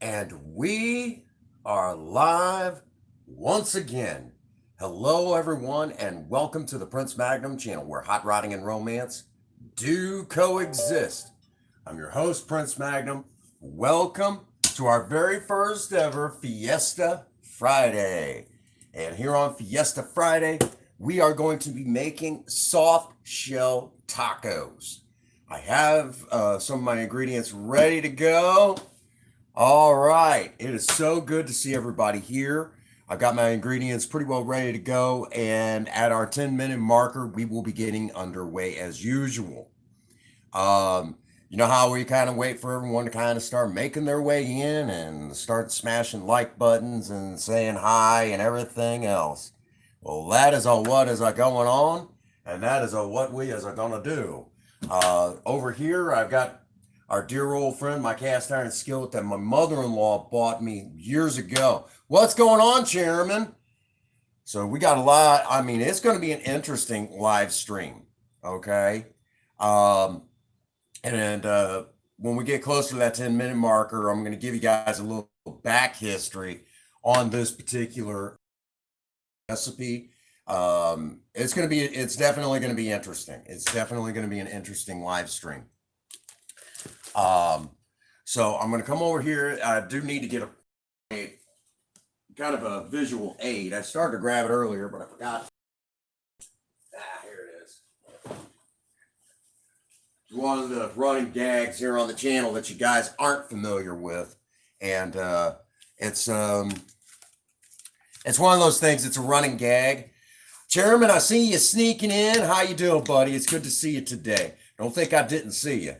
And we are live once again. Hello, everyone, and welcome to the Prince Magnum channel where hot rodding and romance do coexist. I'm your host, Prince Magnum. Welcome to our very first ever Fiesta Friday. And here on Fiesta Friday, we are going to be making soft shell tacos. I have some of my ingredients ready to go. All right, it is so good to see everybody here. I've got my ingredients pretty well ready to go, and at our 10-minute marker, we will be getting underway as usual. You know how we kind of wait for everyone to kind of start making their way in and start smashing like buttons and saying hi and everything else. Well, that is what is going on, and that is what we is going to do. Over here, I've got our dear old friend, my cast iron skillet that my mother-in-law bought me years ago. What's going on, Chairman? So we got a lot. I mean, it's going to be an interesting live stream, okay? And when we get closer to that 10-minute marker, I'm going to give you guys a little back history on this particular recipe. It's definitely going to be interesting. It's definitely going to be an interesting live stream. So I'm going to come over here. I do need to get a kind of a visual aid. I started to grab it earlier, but I forgot. Here it is. It's one of the running gags here on the channel that you guys aren't familiar with. And it's one of those things. It's a running gag. Chairman, I see you sneaking in. How you doing, buddy? It's good to see you today. Don't think I didn't see you.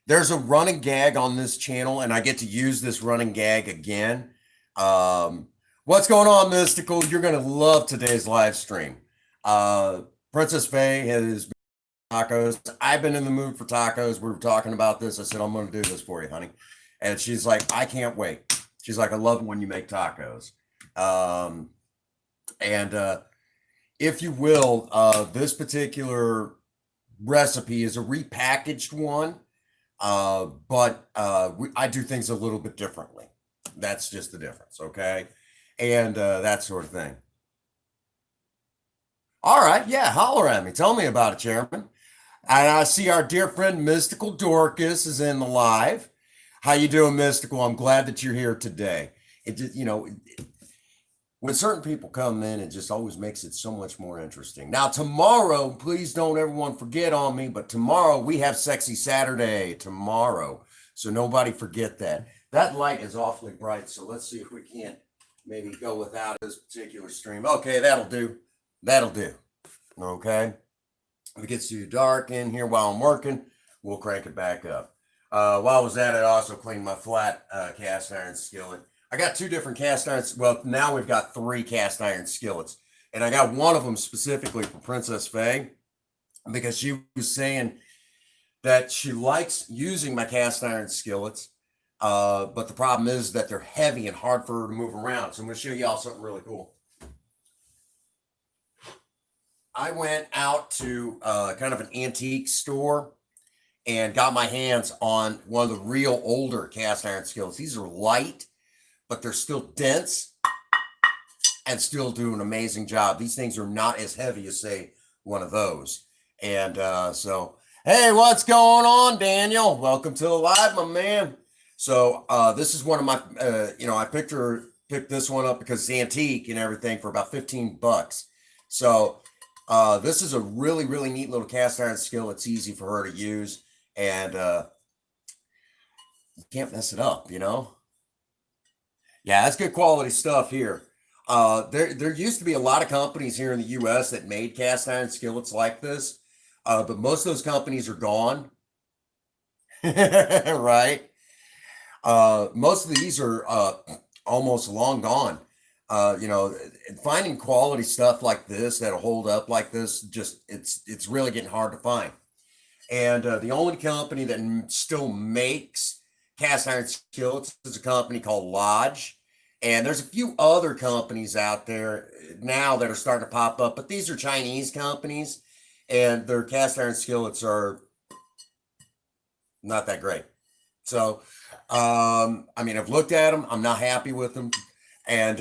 There's a running gag on this channel, and I get to use this running gag again. What's going on, Mystical? You're going to love today's live stream. Princess Faye has been tacos. I've been in the mood for tacos. We were talking about this. I said, I'm going to do this for you, honey. And she's like, I can't wait. She's like, I love it when you make tacos. If you will, this particular recipe is a repackaged one, but I do things a little bit differently. That's just the difference, okay? And that sort of thing. All right, yeah, holler at me. Tell me about it, Chairman. And I see our dear friend Mystical Dorcas is in the live. How you doing, Mystical? I'm glad that you're here today. It just, when certain people come in, it just always makes it so much more interesting. Now, tomorrow, please don't everyone forget on me, but tomorrow we have Sexy Saturday tomorrow. So nobody forget that. That light is awfully bright, so let's see if we can't maybe go without this particular stream. Okay, that'll do. That'll do. Okay. If it gets too dark in here while I'm working, we'll crank it back up. While I was at it, I also cleaned my flat cast iron skillet. I got two different cast irons. Well, now we've got three cast iron skillets. And I got one of them specifically for Princess Faye because she was saying that she likes using my cast iron skillets. But the problem is that they're heavy and hard for her to move around. So I'm going to show y'all something really cool. I went out to kind of an antique store and got my hands on one of the real older cast iron skillets. These are light, but they're still dense and still do an amazing job. These things are not as heavy as, say, one of those. And so, hey, what's going on, Daniel? Welcome to the live, my man. So this is one of my, I picked this one up because it's antique and everything for about $15. So this is a really, really neat little cast iron skillet. It's easy for her to use, and you can't mess it up, Yeah, that's good quality stuff here. There used to be a lot of companies here in the U.S. that made cast iron skillets like this, but most of those companies are gone, right? Most of these are almost long gone. Finding quality stuff like this that'll hold up like this, just it's really getting hard to find. And the only company that still makes cast iron skillets is a company called Lodge. And there's a few other companies out there now that are starting to pop up, but these are Chinese companies, and their cast iron skillets are not that great. So, I mean, I've looked at them. I'm not happy with them. And,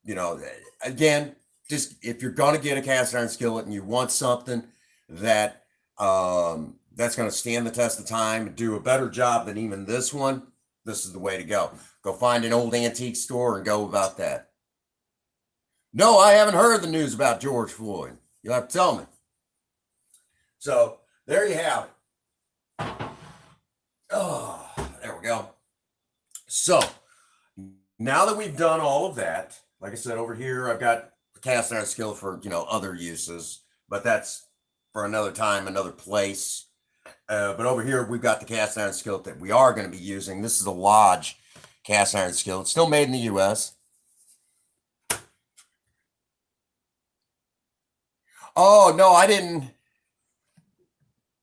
you know, again, just if you're going to get a cast iron skillet and you want something that that's going to stand the test of time and do a better job than even this one, this is the way to go. Go find an old antique store and go about that. No, I haven't heard the news about George Floyd. You'll have to tell me. So there you have it. Oh, there we go. So now that we've done all of that, like I said, over here, I've got the cast iron skillet for, other uses, but that's for another time, another place. But over here, we've got the cast iron skillet that we are going to be using. This is a Lodge cast iron skillet, still made in the U.S. Oh, no, I didn't.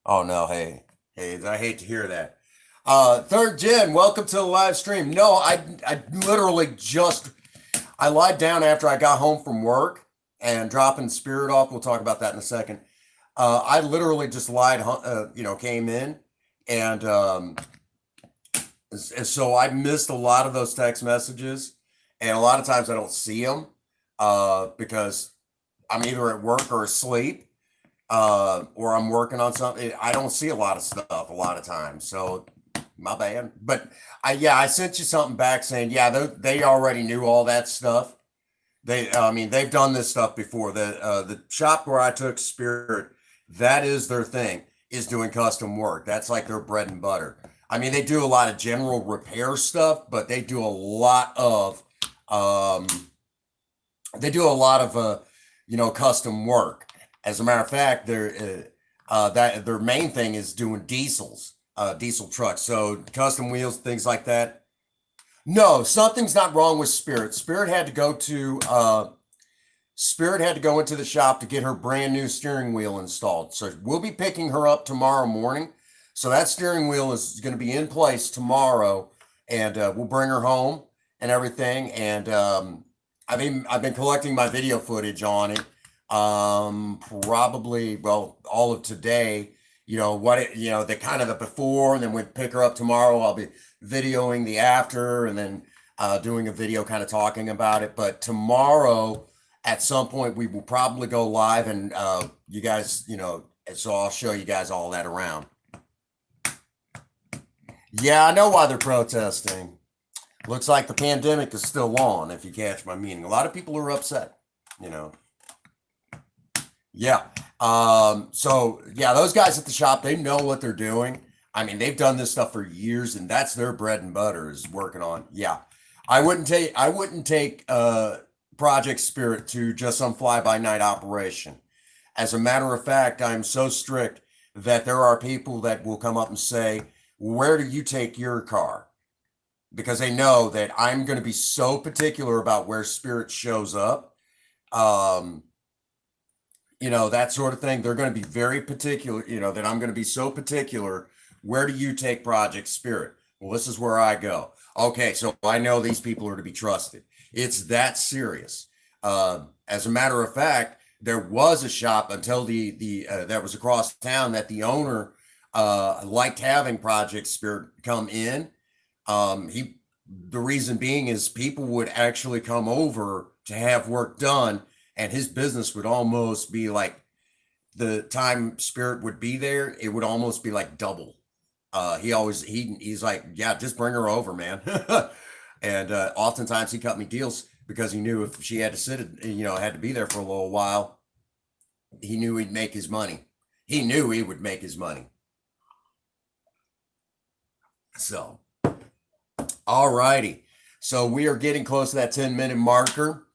Oh, no, hey, I hate to hear that. Third Gen, welcome to the live stream. No, I literally I lied down after I got home from work and dropping Spirit off. We'll talk about that in a second. I literally just came in and so I missed a lot of those text messages, and a lot of times I don't see them because I'm either at work or asleep or I'm working on something. I don't see a lot of stuff a lot of times, so my bad. But I sent you something back saying, they already knew all that stuff. They've done this stuff before. The shop where I took Spirit, that is their thing, is doing custom work. That's like their bread and butter. I mean, they do a lot of general repair stuff, but they do a lot of custom work. As a matter of fact, their main thing is doing diesel trucks. So custom wheels, things like that. No, something's not wrong with Spirit. Spirit had to go into the shop to get her brand new steering wheel installed. So we'll be picking her up tomorrow morning. So that steering wheel is going to be in place tomorrow, and we'll bring her home and everything. And I've been collecting my video footage on it. Probably, well, all of today. The kind of the before, and then we pick her up tomorrow. I'll be videoing the after, and then doing a video kind of talking about it. But tomorrow, at some point, we will probably go live, and you guys, so I'll show you guys all that around. Yeah, I know why they're protesting. Looks like the pandemic is still on, if you catch my meaning. A lot of people are upset, Yeah. Those guys at the shop, they know what they're doing. I mean, they've done this stuff for years, and that's their bread and butter, is working on. Yeah. I wouldn't take Project Spirit to just some fly-by-night operation. As a matter of fact, I'm so strict that there are people that will come up and say, where do you take your car? Because they know that I'm going to be so particular about where Spirit shows up. That sort of thing. They're going to be very particular, that I'm going to be so particular. Where do you take Project Spirit? Well, this is where I go. Okay, so I know these people are to be trusted. It's that serious. As a matter of fact, there was a shop until that was across town that the owner liked having Project Spirit come in. The reason being is people would actually come over to have work done, and his business would almost be like, the time Spirit would be there, it would almost be like double. He's like, yeah, just bring her over, man. And oftentimes he cut me deals because he knew if she had to had to be there for a little while, he knew he'd make his money. He knew he would make his money. So, all righty. So we are getting close to that 10-minute marker.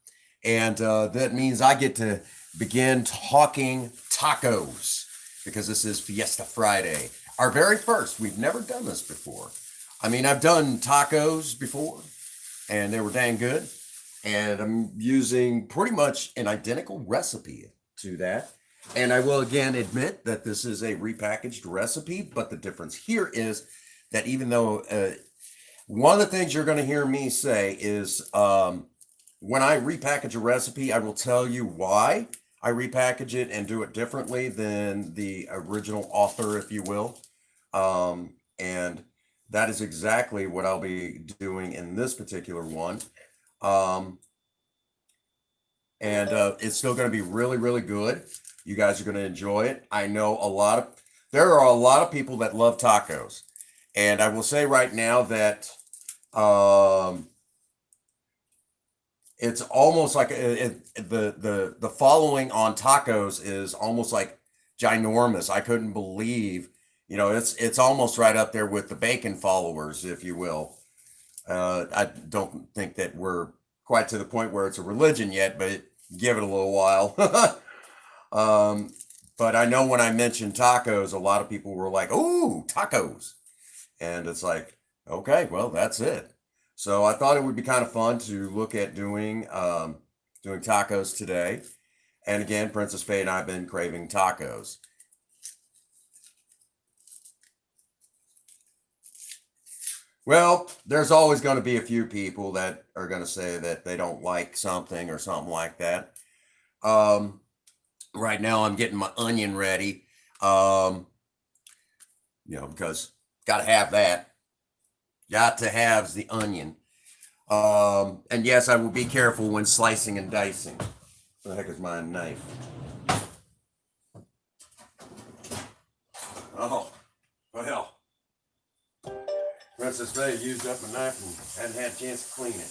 And that means I get to begin talking tacos, because this is Fiesta Friday. Our very first. We've never done this before. I mean, I've done tacos before, and they were dang good. And I'm using pretty much an identical recipe to that. And I will again admit that this is a repackaged recipe, but the difference here is that even though one of the things you're going to hear me say is when I repackage a recipe, I will tell you why I repackage it and do it differently than the original author, if you will. And that is exactly what I'll be doing in this particular one. Um, and it's still going to be really, really good. You guys are going to enjoy it. I know there are a lot of people that love tacos. And I will say right now that um, it's almost like the following on tacos is almost like ginormous. I couldn't believe, it's almost right up there with the bacon followers, if you will. I don't think that we're quite to the point where it's a religion yet, but give it a little while. But I know when I mentioned tacos, a lot of people were like, "Ooh, tacos," and it's like, okay, well, that's it. So I thought it would be kind of fun to look at doing tacos today. And again, Princess Faye and I have been craving tacos. Well, there's always going to be a few people that are going to say that they don't like something or something like that. Um, right now, I'm getting my onion ready, um, because got to have that. Got to have the onion. And yes, I will be careful when slicing and dicing. What the heck is my knife? Oh, well. Princess Faye used up my knife and hadn't had a chance to clean it.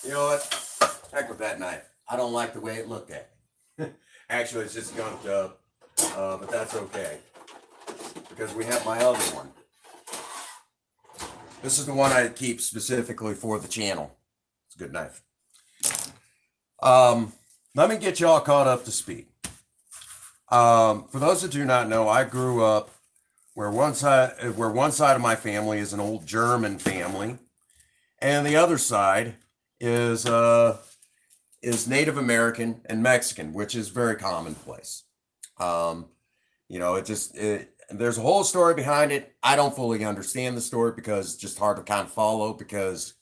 You know what? Heck with that knife. I don't like the way it looked at. Actually, it's just gunked up, but that's okay because we have my other one. This is the one I keep specifically for the channel. It's a good knife. Let me get y'all caught up to speed. For those that do not know, I grew up where one side of my family is an old German family, and the other side is Native American and Mexican, which is very commonplace. There's a whole story behind it. I don't fully understand the story because it's just hard to kind of follow because,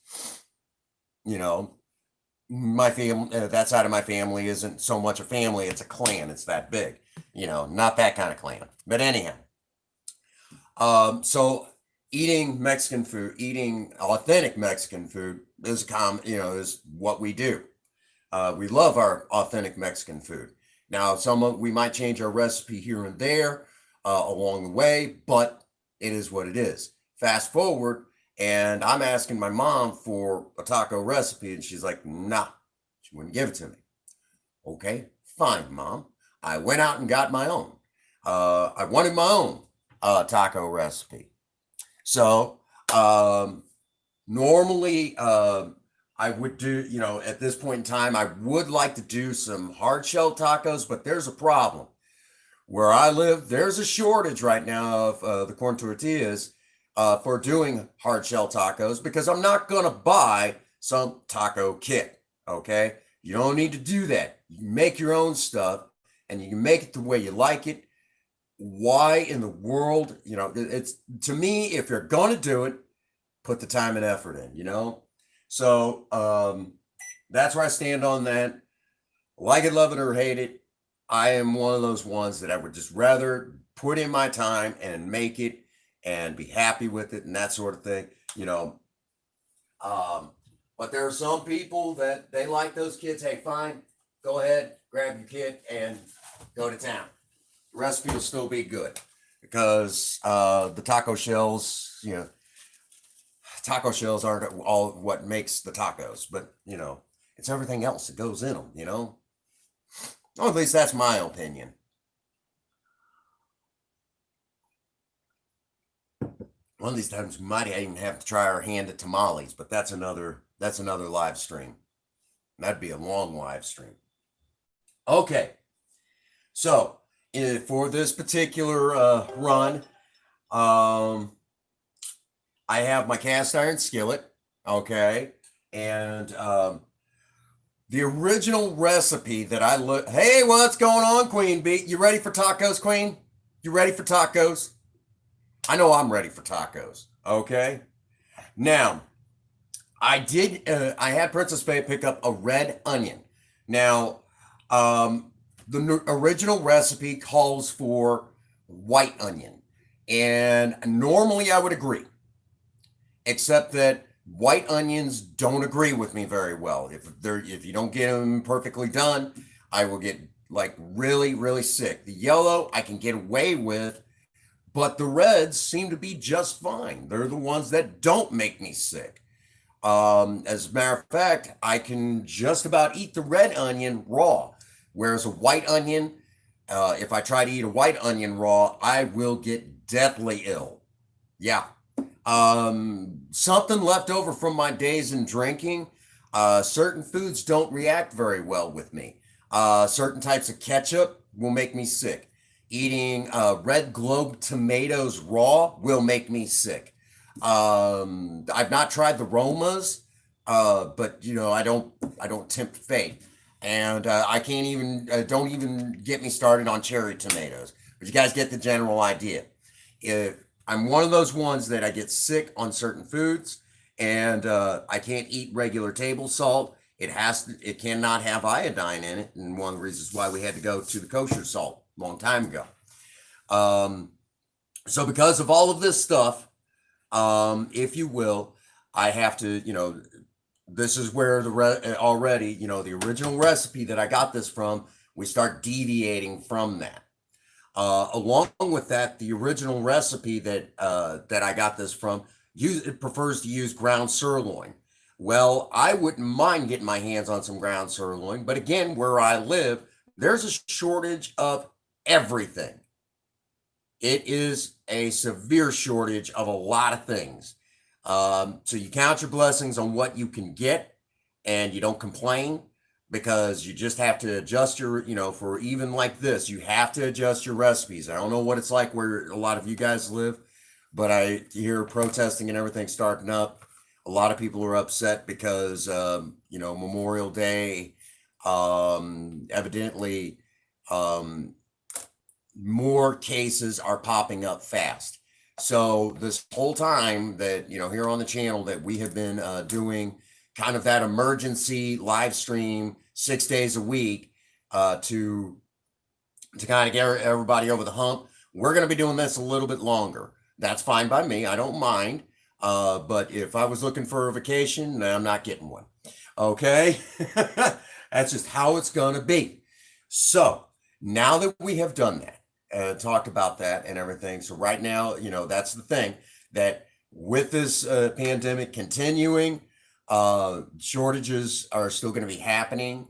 my family, that side of my family isn't so much a family, it's a clan. It's that big, not that kind of clan. But anyhow, so eating authentic Mexican food is is what we do. We love our authentic Mexican food. Now, we might change our recipe here and there along the way, but it is what it is. Fast forward, and I'm asking my mom for a taco recipe, and she's like, nah, she wouldn't give it to me. Okay, fine, Mom. I went out and got my own. I wanted my own taco recipe. So normally I would do, at this point in time, I would like to do some hard shell tacos, but there's a problem. Where I live, there's a shortage right now of the corn tortillas for doing hard shell tacos because I'm not going to buy some taco kit. Okay. You don't need to do that. You can make your own stuff and you can make it the way you like it. Why in the world, it's to me, if you're going to do it, put the time and effort in, So that's where I stand on that. Like it, love it, or hate it. I am one of those ones that I would just rather put in my time and make it and be happy with it and that sort of thing, But there are some people that they like those kits. Hey, fine, go ahead, grab your kit and go to town. The recipe will still be good because the taco shells, taco shells aren't all what makes the tacos, but it's everything else that goes in them, Or at least that's my opinion. One of these times we might even have to try our hand at tamales, but that's another live stream. That'd be a long live stream. Okay, so for this particular run, I have my cast iron skillet. Okay, and the original recipe that I look. Hey, what's going on, Queen Bee? You ready for tacos, Queen? You ready for tacos? I know I'm ready for tacos. Okay. Now, I had Princess Faye pick up a red onion. Now, The original recipe calls for white onion. And normally I would agree, except that white onions don't agree with me very well. If you don't get them perfectly done, I will get like really, really sick. The yellow I can get away with, but the reds seem to be just fine. They're the ones that don't make me sick. As a matter of fact, I can just about eat the red onion raw, whereas a white onion, if I try to eat a white onion raw, I will get deathly ill. Yeah. Something left over from my days in drinking. Certain foods don't react very well with me. Certain types of ketchup will make me sick. Eating red globe tomatoes raw will make me sick. I've not tried the Romas, but I don't tempt fate, and I can't even don't even get me started on cherry tomatoes. But you guys get the general idea. If I'm one of those ones that I get sick on certain foods, and I can't eat regular table salt. It cannot have iodine in it, and one of the reasons why we had to go to the kosher salt a long time ago. So because of all of this stuff, if you will, I have to, this is where already, the original recipe that I got this from, we start deviating from that. Along with that, the original recipe that I got this from, it prefers to use ground sirloin. Well, I wouldn't mind getting my hands on some ground sirloin, but again, where I live, there's a shortage of everything. It is a severe shortage of a lot of things. So you count your blessings on what you can get, and you don't complain, because you just have to adjust your, for even like this, you have to adjust your recipes. I don't know what it's like where a lot of you guys live, but I hear protesting and everything starting up. A lot of people are upset because, Memorial Day, evidently, more cases are popping up fast. So this whole time that, here on the channel that we have been doing kind of that emergency live stream 6 days a week to kind of get everybody over the hump, we're going to be doing this a little bit longer. That's fine by me. I don't mind. But if I was looking for a vacation, I'm not getting one. Okay. That's just how it's going to be. So now that we have done that, talked about that and everything. So right now, that's the thing, that with this pandemic continuing, shortages are still going to be happening.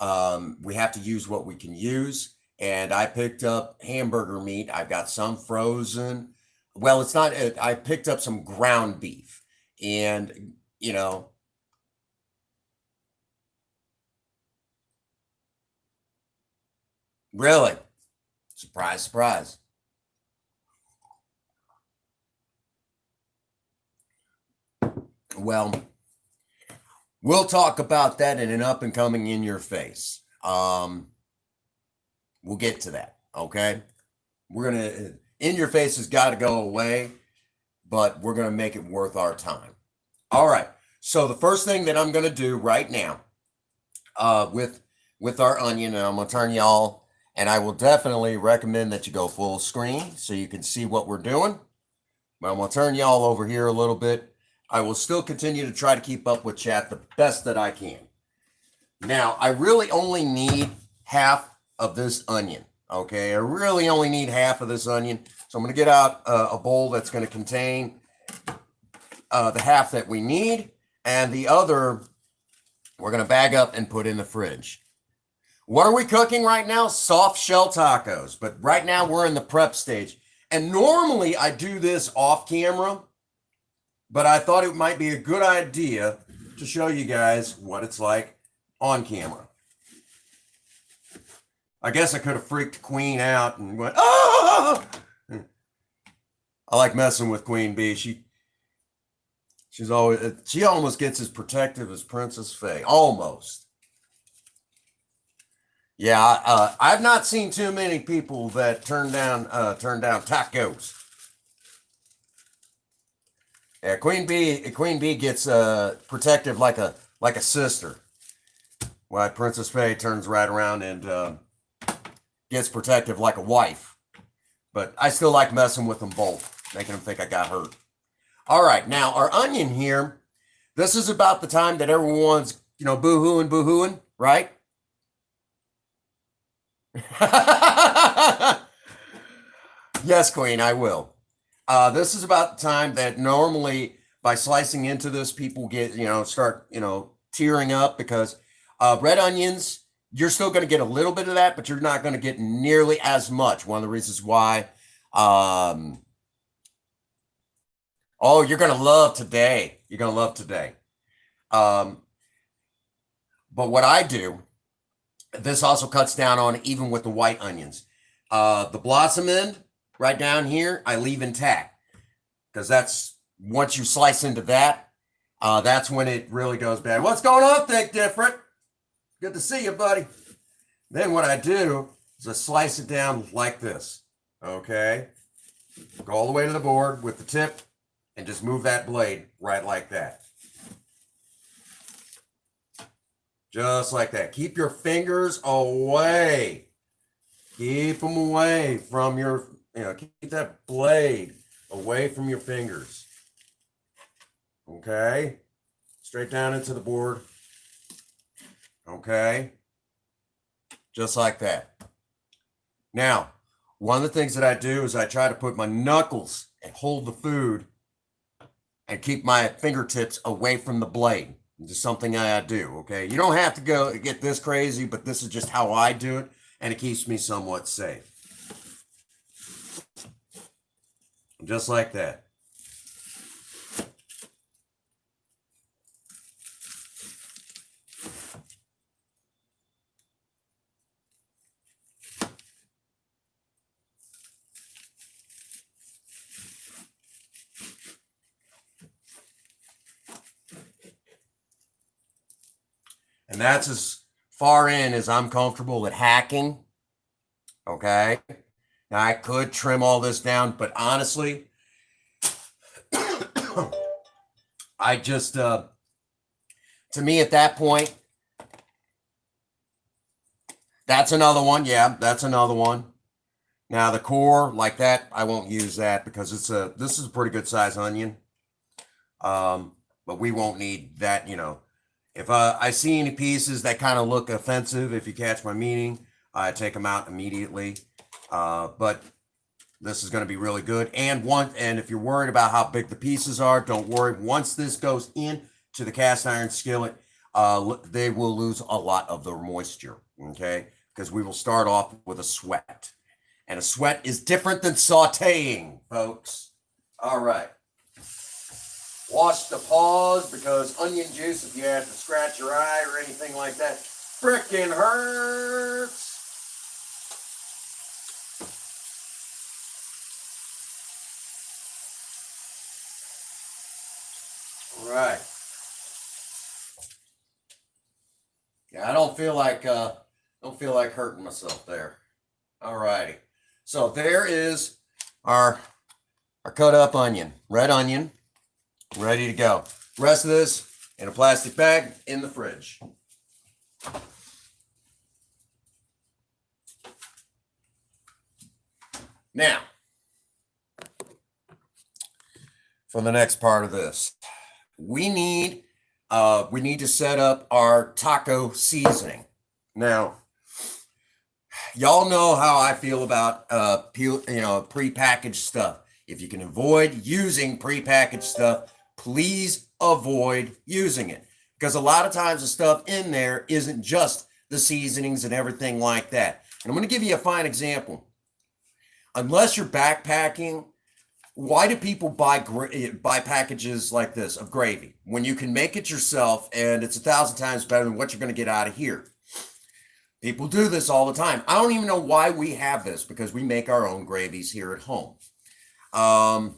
We have to use what we can use. And I picked up hamburger meat. I've got some frozen. Well, it's not, I picked up some ground beef, and, really, surprise, surprise. Well, we'll talk about that in an up and coming In Your Face. We'll get to that. Okay. We're going to, In Your Face has got to go away, but we're going to make it worth our time. All right. So the first thing that I'm going to do right now, with our onion, and I'm going to turn y'all, and I will definitely recommend that you go full screen so you can see what we're doing. But I'm going to turn y'all over here a little bit. I will still continue to try to keep up with chat the best that I can. Now, I really only need half of this onion. Okay, I really only need half of this onion. So I'm going to get out a bowl that's going to contain the half that we need, and the other we're going to bag up and put in the fridge. What are we cooking right now? Soft shell tacos. But right now we're in the prep stage. And normally I do this off camera, but I thought it might be a good idea to show you guys what it's like on camera. I guess I could have freaked Queen out and went, ah! I like messing with Queen Bee. She almost gets as protective as Princess Faye. Almost. Yeah, I've not seen too many people that turn down tacos. Yeah, Queen Bee gets protective like a sister. While Princess Faye turns right around and gets protective like a wife. But I still like messing with them both, making them think I got hurt. All right, now our onion here, this is about the time that everyone's, boo-hooing, right? Yes, Queen, I will. This is about the time that normally by slicing into this, people get, start, tearing up because red onions, you're still going to get a little bit of that, but you're not going to get nearly as much. One of the reasons why. Oh, you're going to love today. You're going to love today. But what I do, this also cuts down on even with the white onions. The blossom end right down here, I leave intact because that's once you slice into that, that's when it really goes bad. What's going on, Think Different? Good to see you, buddy. Then what I do is I slice it down like this. Okay. Go all the way to the board with the tip and just move that blade right like that. Just like that. Keep your fingers away. Keep them away from your, keep that blade away from your fingers. Okay. Straight down into the board. Okay. Just like that. Now, one of the things that I do is I try to put my knuckles and hold the food and keep my fingertips away from the blade. This is something I do, okay? You don't have to go get this crazy, but this is just how I do it, and it keeps me somewhat safe. Just like that. And that's as far in as I'm comfortable at hacking. Okay. Now I could trim all this down, but honestly, I just, to me at that point, that's another one. Yeah, that's another one. Now the core like that, I won't use that because this is a pretty good size onion. But we won't need that, If I see any pieces that kind of look offensive, if you catch my meaning, I take them out immediately. But this is going to be really good. And if you're worried about how big the pieces are, don't worry. Once this goes in to the cast iron skillet, they will lose a lot of their moisture. Okay, because we will start off with a sweat, and a sweat is different than sautéing, folks. All right. Wash the paws because onion juice, if you have to scratch your eye or anything like that, frickin' hurts. All right. Yeah, I don't feel like hurting myself there. All righty. So there is our cut up onion, red onion. Ready to go. Rest of this in a plastic bag in the fridge. Now, for the next part of this, we need to set up our taco seasoning. Now, y'all know how I feel about prepackaged stuff. If you can avoid using prepackaged stuff, please avoid using it, because a lot of times the stuff in there isn't just the seasonings and everything like that. And I'm going to give you a fine example. Unless you're backpacking, why do people buy packages like this of gravy when you can make it yourself and it's 1,000 times better than what you're going to get out of here? People do this all the time. I don't even know why we have this, because we make our own gravies here at home. And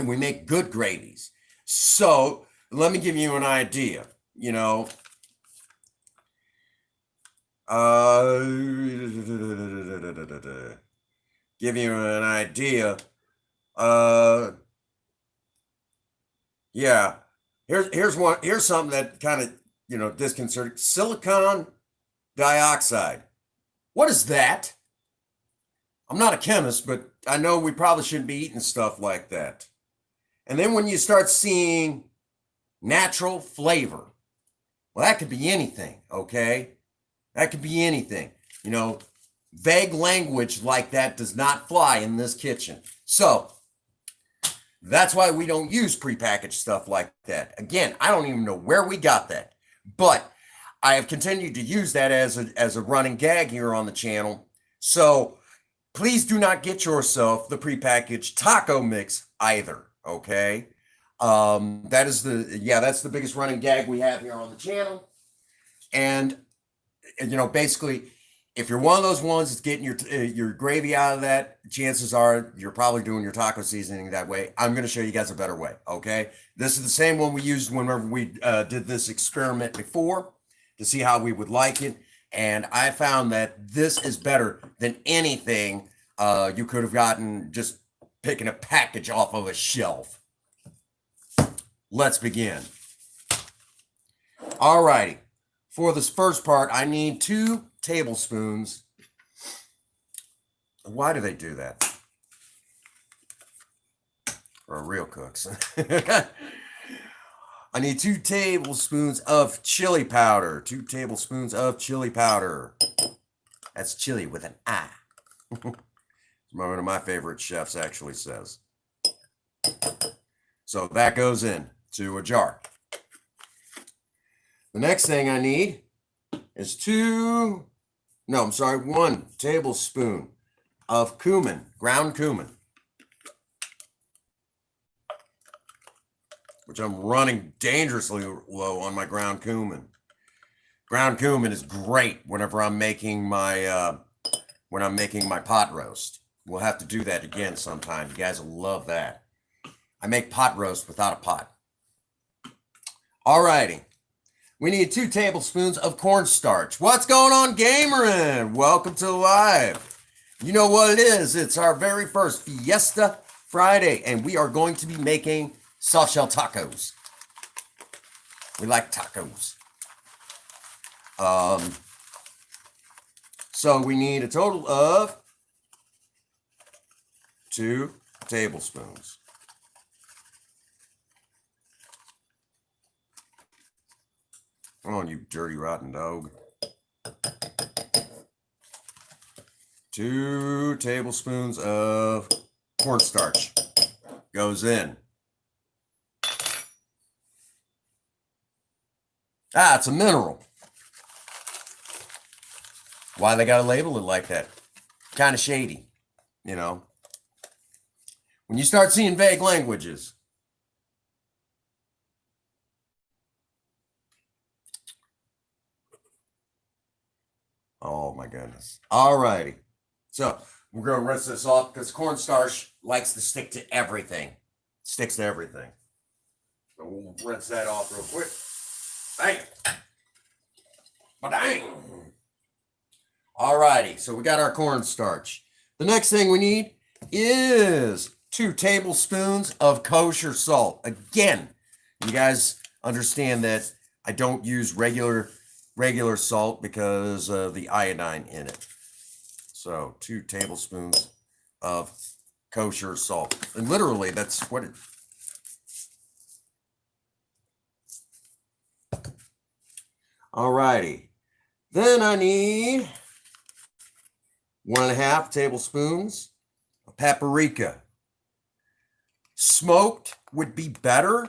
we make good gravies. So let me give you an idea, give you an idea. Yeah, here's something that kind of, disconcerting. Silicon dioxide. What is that? I'm not a chemist, but I know we probably shouldn't be eating stuff like that. And then when you start seeing natural flavor, well, that could be anything, okay? That could be anything. You know, vague language like that does not fly in this kitchen. So that's why we don't use prepackaged stuff like that. Again, I don't even know where we got that, but I have continued to use that as a running gag here on the channel. So please do not get yourself the prepackaged taco mix either, okay? That's the biggest running gag we have here on the channel. And you know, basically, if you're one of those ones that's getting your gravy out of that, chances are you're probably doing your taco seasoning that way. I'm going to show you guys a better way, okay? This is the same one we used whenever we did this experiment before to see how we would like it. And I found that this is better than anything you could have gotten just picking a package off of a shelf. Let's begin. All righty. For this first part, I need 2 tablespoons. Why do they do that? For real cooks. I need 2 tablespoons of chili powder. 2 tablespoons of chili powder. That's chili with an I. One of my favorite chefs actually says. So that goes in to a jar. The next thing I need is 1 tablespoon of cumin, ground cumin, which I'm running dangerously low on my ground cumin. Ground cumin is great whenever I'm making my pot roast. We'll have to do that again sometime. You guys will love that. I make pot roast without a pot. All righty. We need 2 tablespoons of cornstarch. What's going on, Gamerin? Welcome to live. You know what it is. It's our very first Fiesta Friday, and we are going to be making soft shell tacos. We like tacos. So we need a total of 2 tablespoons. Come on, you dirty, rotten dog. 2 tablespoons of cornstarch goes in. It's a mineral. Why they gotta label it like that? Kind of shady, you know. When you start seeing vague languages. Oh my goodness. All righty. So we're going to rinse this off because cornstarch likes to stick to everything. Sticks to everything. So we'll rinse that off real quick. Bang. Ba-dang. All righty. So we got our cornstarch. The next thing we need is 2 tablespoons of kosher salt. Again, you guys understand that I don't use regular salt because of the iodine in it. So 2 tablespoons of kosher salt. And literally, that's what it... All righty. Then I need 1.5 tablespoons of paprika. Smoked would be better,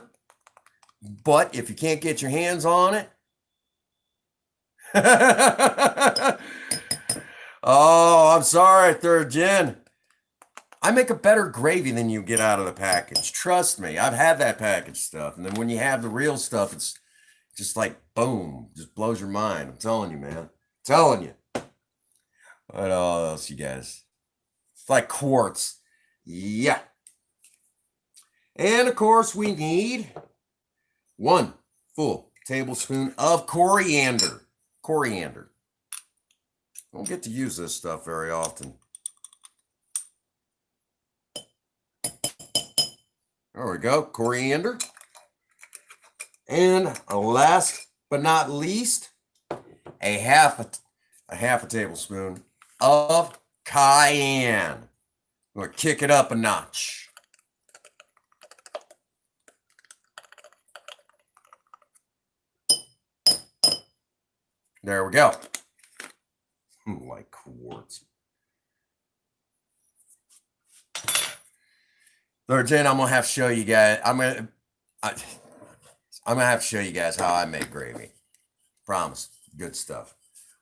but if you can't get your hands on it, oh, I'm sorry, Third Gen. I make a better gravy than you get out of the package. Trust me, I've had that package stuff. And then when you have the real stuff, it's just like, boom, just blows your mind. I'm telling you, man. I'm telling you. What else, you guys? It's like quartz. Yeah. And, of course, we need 1 full tablespoon of coriander. Coriander. Don't get to use this stuff very often. There we go, coriander. And last but not least, a half a tablespoon of cayenne. We're going to kick it up a notch. There we go. Like quartz. Third thing I'm going to have to show you guys. I'm going to have to show you guys how I make gravy. Promise. Good stuff.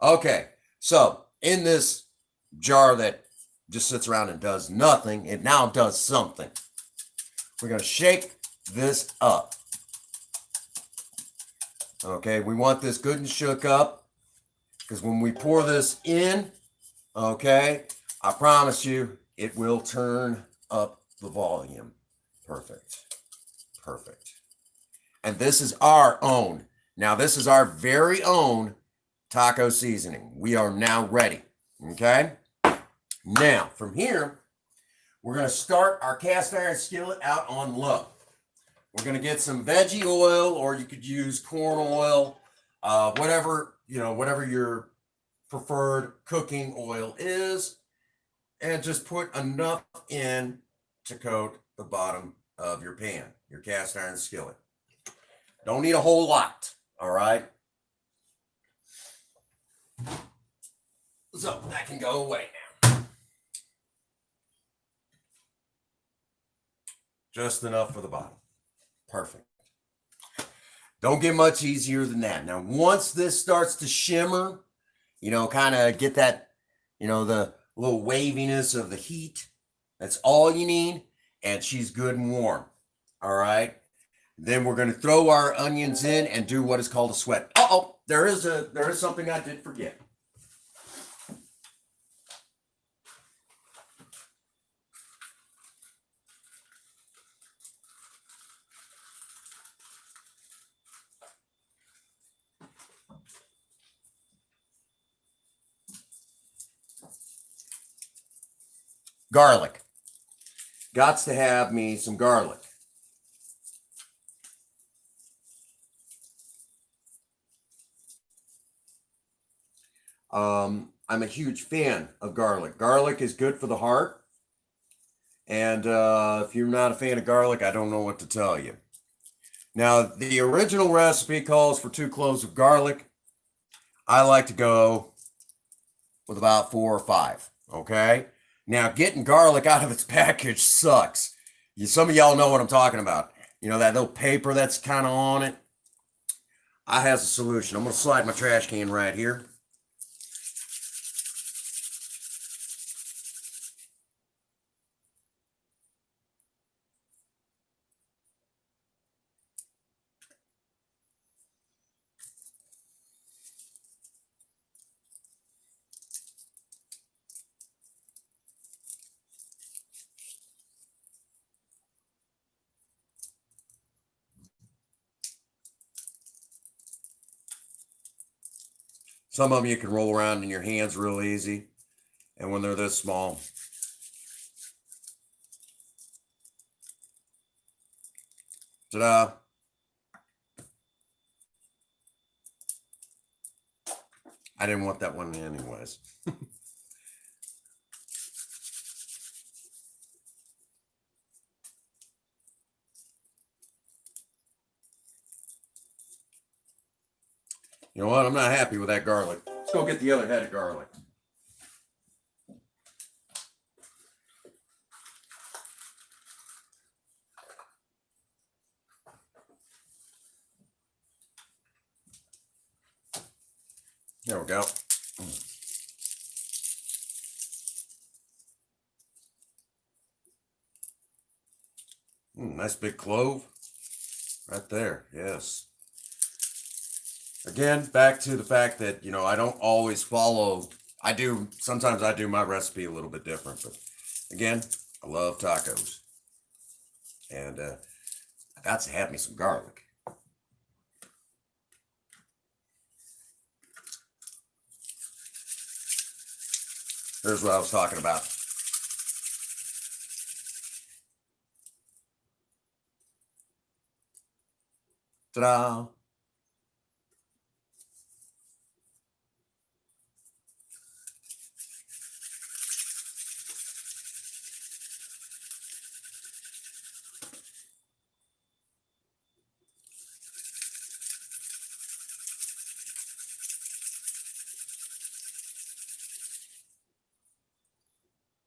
Okay. So in this jar that just sits around and does nothing, it now does something. We're going to shake this up. Okay. We want this good and shook up, because when we pour this in, okay, I promise you it will turn up the volume. Perfect. Perfect. And this is our own. Now, this is our very own taco seasoning. We are now ready. Okay. Now, from here, we're going to start our cast iron skillet out on low. We're going to get some veggie oil, or you could use corn oil, whatever your preferred cooking oil is, and just put enough in to coat the bottom of your pan, your cast iron skillet. Don't need a whole lot, all right? So that can go away now. Just enough for the bottom. Perfect. Don't get much easier than that. Now, once this starts to shimmer, kind of get that, the little waviness of the heat. That's all you need. And she's good and warm. All right. Then we're going to throw our onions in and do what is called a sweat. Uh-oh, there is something I did forget. Garlic. Gots to have me some garlic. I'm a huge fan of garlic. Garlic is good for the heart. And if you're not a fan of garlic, I don't know what to tell you. Now, the original recipe calls for 2 cloves of garlic. I like to go with about 4 or 5. Okay. Now, getting garlic out of its package sucks. Some of y'all know what I'm talking about. That little paper that's kind of on it. I have a solution. I'm going to slide my trash can right here. Some of them you can roll around in your hands real easy. And when they're this small, ta-da. I didn't want that one anyways. You know what? I'm not happy with that garlic. Let's go get the other head of garlic. There we go. Nice big clove. Right there. Yes. Again, back to the fact that, I don't always follow. Sometimes I do my recipe a little bit different. But again, I love tacos. And I got to have me some garlic. Here's what I was talking about. Ta-da!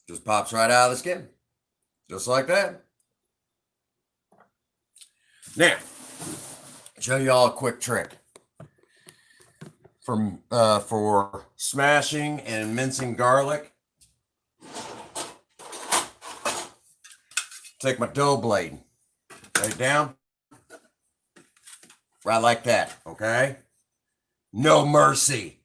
Just pops right out of the skin. Just like that. Now, show you all a quick trick for smashing and mincing garlic. Take my dough blade, lay it down, right like that, okay? No mercy.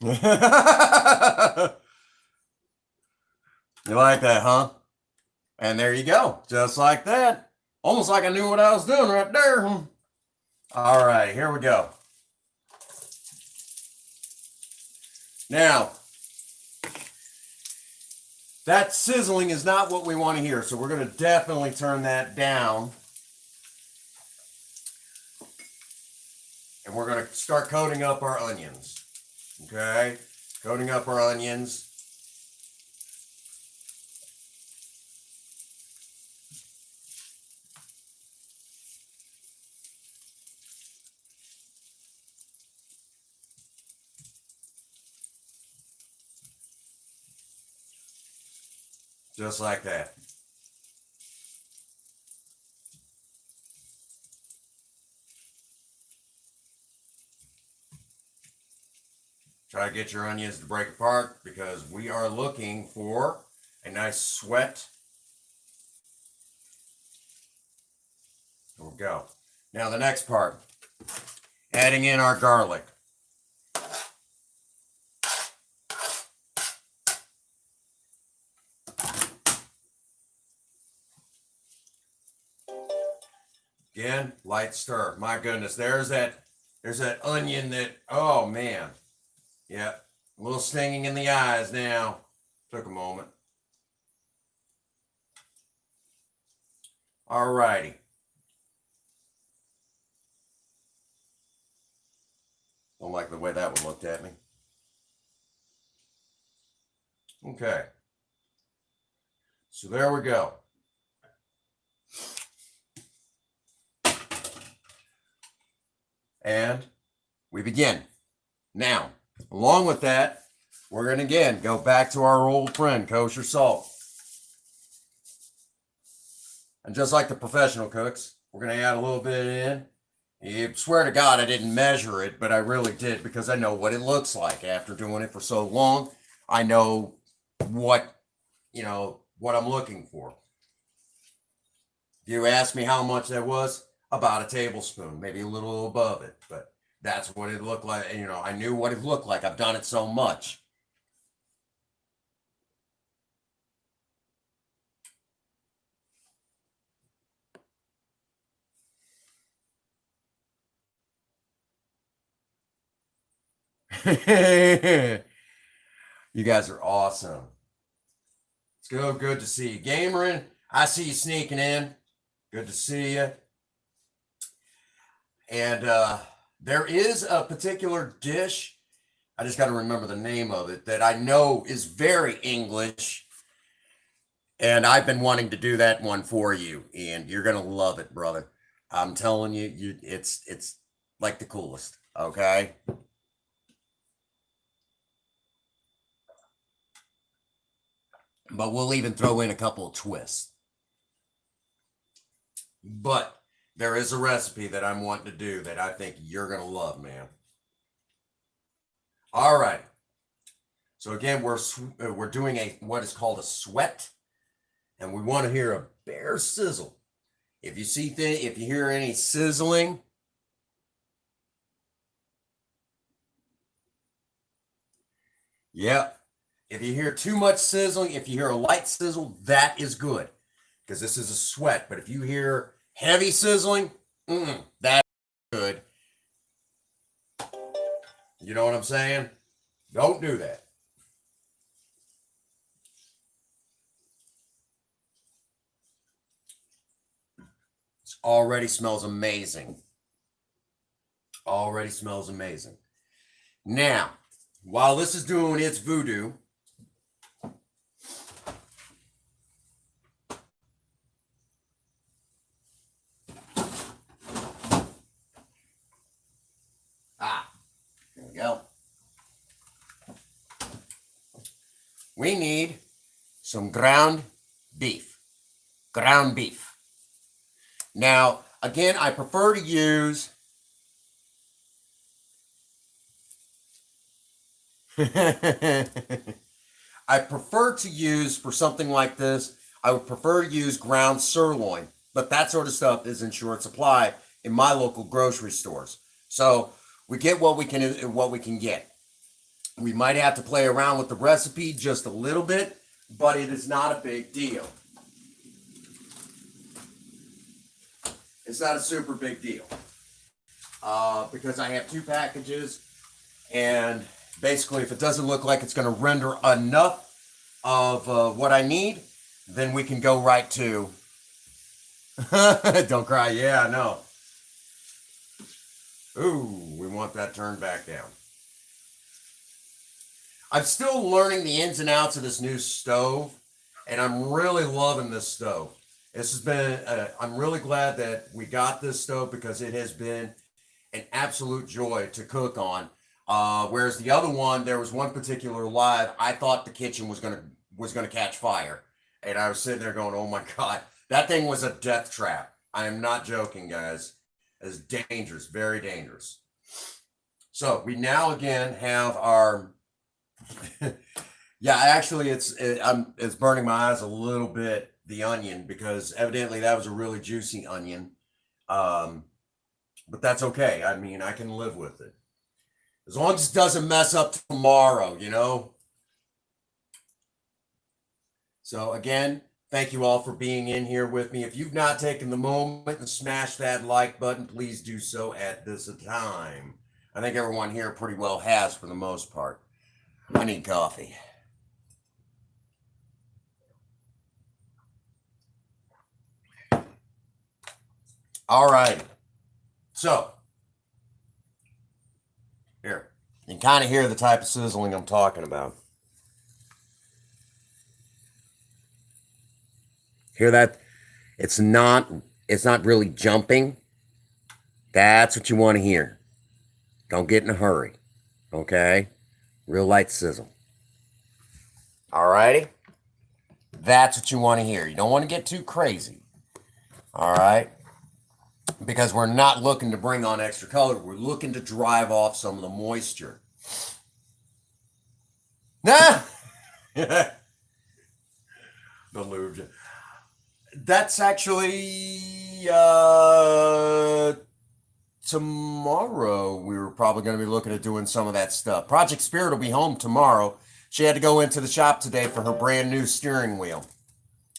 You like that, huh? And there you go. Just like that. Almost like I knew what I was doing right there. All right, here we go. Now, that sizzling is not what we want to hear, so we're going to definitely turn that down. And we're going to start coating up our onions. Okay? Coating up our onions. Just like that. Try to get your onions to break apart because we are looking for a nice sweat. There we go. Now the next part, adding in our garlic. Again, light stir. My goodness, there's that onion that, oh man. Yeah, a little stinging in the eyes now. Took a moment. All righty. Don't like the way that one looked at me. Okay. So there we go. And we begin. Now, along with that, we're going to again go back to our old friend, kosher salt. And just like the professional cooks, we're going to add a little bit in. You swear to God I didn't measure it, but I really did because I know what it looks like. After doing it for so long, I know what I'm looking for. If you ask me how much that was, about a tablespoon, maybe a little above it, but that's what it looked like. And, I knew what it looked like. I've done it so much. You guys are awesome. It's good to see you. Gamerin, I see you sneaking in. Good to see you. And there is a particular dish, I just got to remember the name of it, that I know is very English. And I've been wanting to do that one for you. And you're going to love it, brother. I'm telling you, it's like the coolest. Okay? But we'll even throw in a couple of twists. But there is a recipe that I'm wanting to do that I think you're going to love, man. All right. So again, we're doing what is called a sweat, and we want to hear a bare sizzle. If you hear any sizzling, yep. If you hear too much sizzling, if you hear a light sizzle, that is good because this is a sweat. But if you hear heavy sizzling, that's good. You know what I'm saying? Don't do that. It already smells amazing. Already smells amazing. Now, while this is doing its voodoo, there we go. We need some ground beef. Ground beef. Now, again, I prefer to use I prefer to use, for something like this, I would prefer to use ground sirloin, but that sort of stuff is in short supply in my local grocery stores. So we get what we can get. We might have to play around with the recipe just a little bit, but it is not a big deal. It's not a super big deal because I have 2 packages, and basically if it doesn't look like it's going to render enough of what I need, then we can go right to don't cry. Yeah, no. Ooh, we want that turned back down. I'm still learning the ins and outs of this new stove, and I'm really loving this stove. This has been, I'm really glad that we got this stove because it has been an absolute joy to cook on. Whereas the other one, there was one particular live, I thought the kitchen was gonna catch fire, and I was sitting there going, "Oh my God, that thing was a death trap." I am not joking, guys. It's dangerous, very dangerous. So we now again have our. Yeah, actually, it's burning my eyes a little bit. The onion, because evidently that was a really juicy onion, but that's okay. I mean, I can live with it as long as it doesn't mess up tomorrow, you know. So again, thank you all for being in here with me. If you've not taken the moment and smash that like button, please do so at this time. I think everyone here pretty well has for the most part. I need coffee. All right. So, here. You can kind of hear the type of sizzling I'm talking about. Hear that? It's not really jumping. That's what you want to hear. Don't get in a hurry. Okay? Real light sizzle. All righty? That's what you want to hear. You don't want to get too crazy. All right? Because we're not looking to bring on extra color. We're looking to drive off some of the moisture. Nah! The lube. That's actually tomorrow. We were probably going to be looking at doing some of that stuff. Project Spirit will be home tomorrow. She had to go into the shop today for her brand new steering wheel.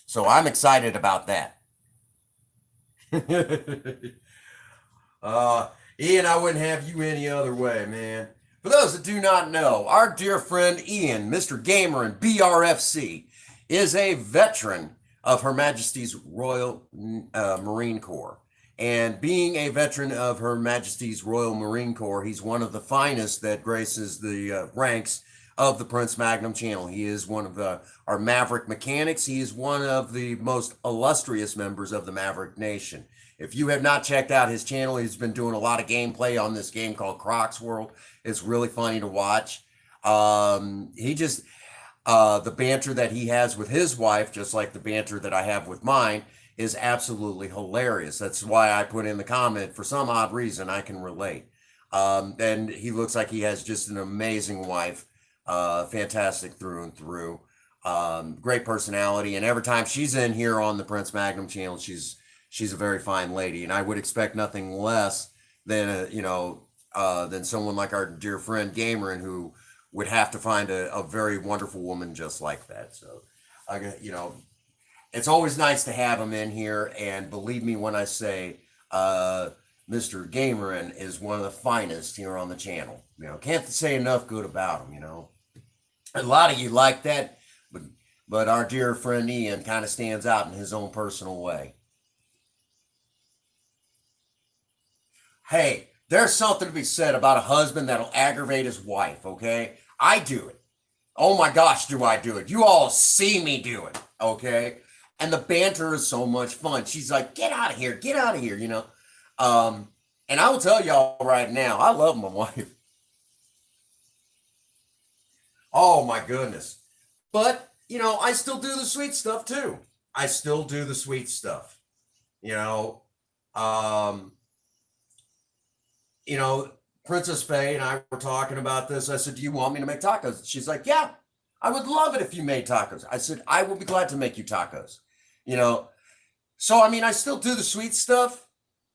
So I'm excited about that. Ian, I wouldn't have you any other way, man. For those that do not know, our dear friend Ian, Mr. Gamer and BRFC, is a veteran of Her Majesty's Royal Marine Corps. And being a veteran of Her Majesty's Royal Marine Corps, he's one of the finest that graces the ranks of the Prince Magnum channel. He is one of our Maverick mechanics. He is one of the most illustrious members of the Maverick Nation. If you have not checked out his channel, he's been doing a lot of gameplay on this game called Croc's World. It's really funny to watch. The banter that he has with his wife, just like the banter that I have with mine, is absolutely hilarious. That's why I put in the comment, for some odd reason, I can relate. And he looks like he has just an amazing wife. Fantastic through and through. Great personality. And every time she's in here on the Prince Magnum channel, she's a very fine lady. And I would expect nothing less than, than someone like our dear friend Gamerin, who would have to find a very wonderful woman just like that. So, it's always nice to have him in here. And believe me when I say, Mr. Gamerin is one of the finest here on the channel. Can't say enough good about him. A lot of you like that, but our dear friend Ian kind of stands out in his own personal way. Hey, there's something to be said about a husband that'll aggravate his wife, okay? I do it. Oh my gosh, do I do it? You all see me do it, okay? And the banter is so much fun. She's like, get out of here, And I will tell y'all right now, I love my wife. Oh my goodness. But, I still do the sweet stuff too. I still do the sweet stuff. Princess Faye and I were talking about this. I said, do you want me to make tacos? She's like, yeah, I would love it if you made tacos. I said, I will be glad to make you tacos. So, I still do the sweet stuff.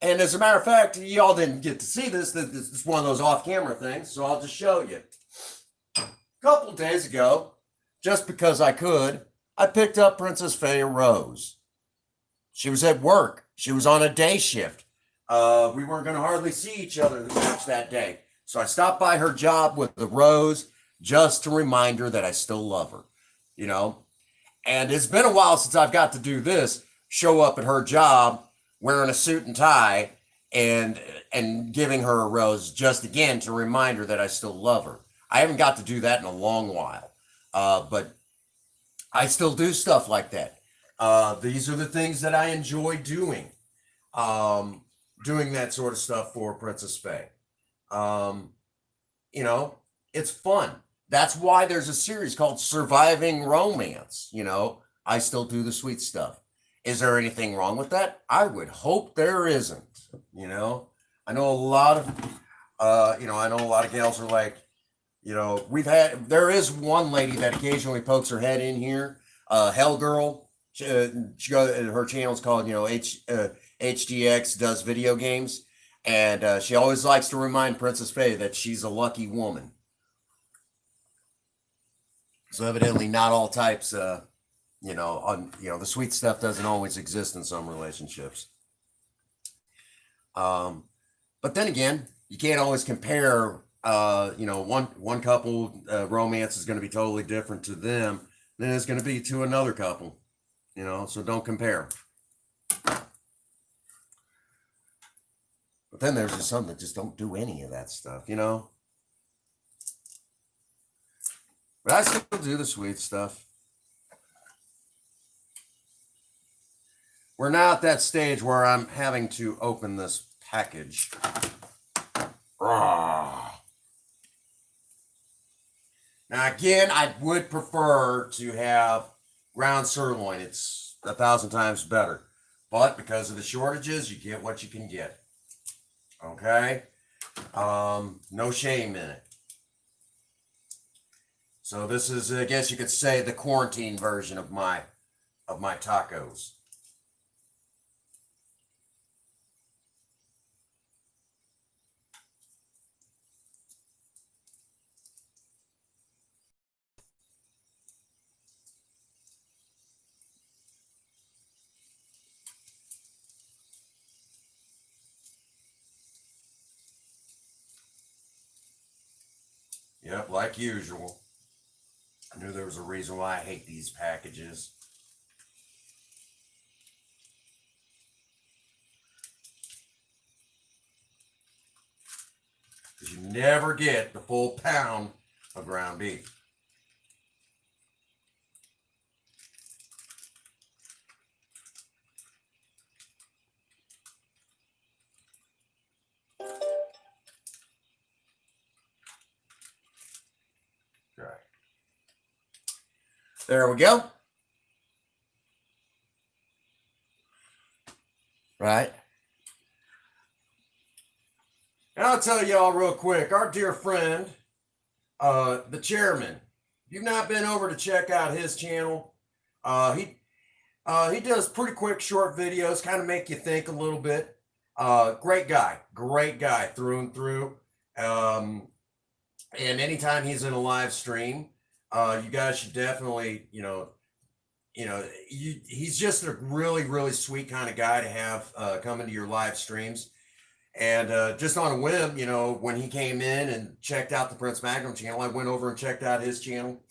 And as a matter of fact, y'all didn't get to see this. This is one of those off-camera things, so I'll just show you. A couple days ago, just because I could, I picked up Princess Faye a rose. She was at work. She was on a day shift. We weren't going to hardly see each other much that day. So I stopped by her job with the rose just to remind her that I still love her, And it's been a while since I've got to do this, show up at her job wearing a suit and tie and giving her a rose just again to remind her that I still love her. I haven't got to do that in a long while, but I still do stuff like that. These are the things that I enjoy doing. Doing that sort of stuff for Princess Faye. It's fun. That's why there's a series called Surviving Romance. I still do the sweet stuff. Is there anything wrong with that? I would hope there isn't. I know a lot of gals are like, there is one lady that occasionally pokes her head in here, Hell Girl. Her channel's called, HDX does video games, and she always likes to remind Princess Faye that she's a lucky woman. So evidently, not all types, the sweet stuff doesn't always exist in some relationships. But then again, you can't always compare. One couple romance is going to be totally different to them than it's going to be to another couple. So don't compare. But then there's just some that just don't do any of that stuff, But I still do the sweet stuff. We're now at that stage where I'm having to open this package. Now, again, I would prefer to have ground sirloin. It's 1,000 times better. But because of the shortages, you get what you can get. Okay? No shame in it. So this is, I guess you could say, the quarantine version of my tacos. Yep, like usual. I knew there was a reason why I hate these packages. Because you never get the full pound of ground beef. There we go. Right. And I'll tell y'all real quick, our dear friend, the chairman, if you've not been over to check out his channel, he does pretty quick, short videos, kind of make you think a little bit. Great guy through and through. And anytime he's in a live stream, you guys should definitely, he's just a really, really sweet kind of guy to have come into your live streams. And just on a whim, when he came in and checked out the Prince Magnum channel, I went over and checked out his channel.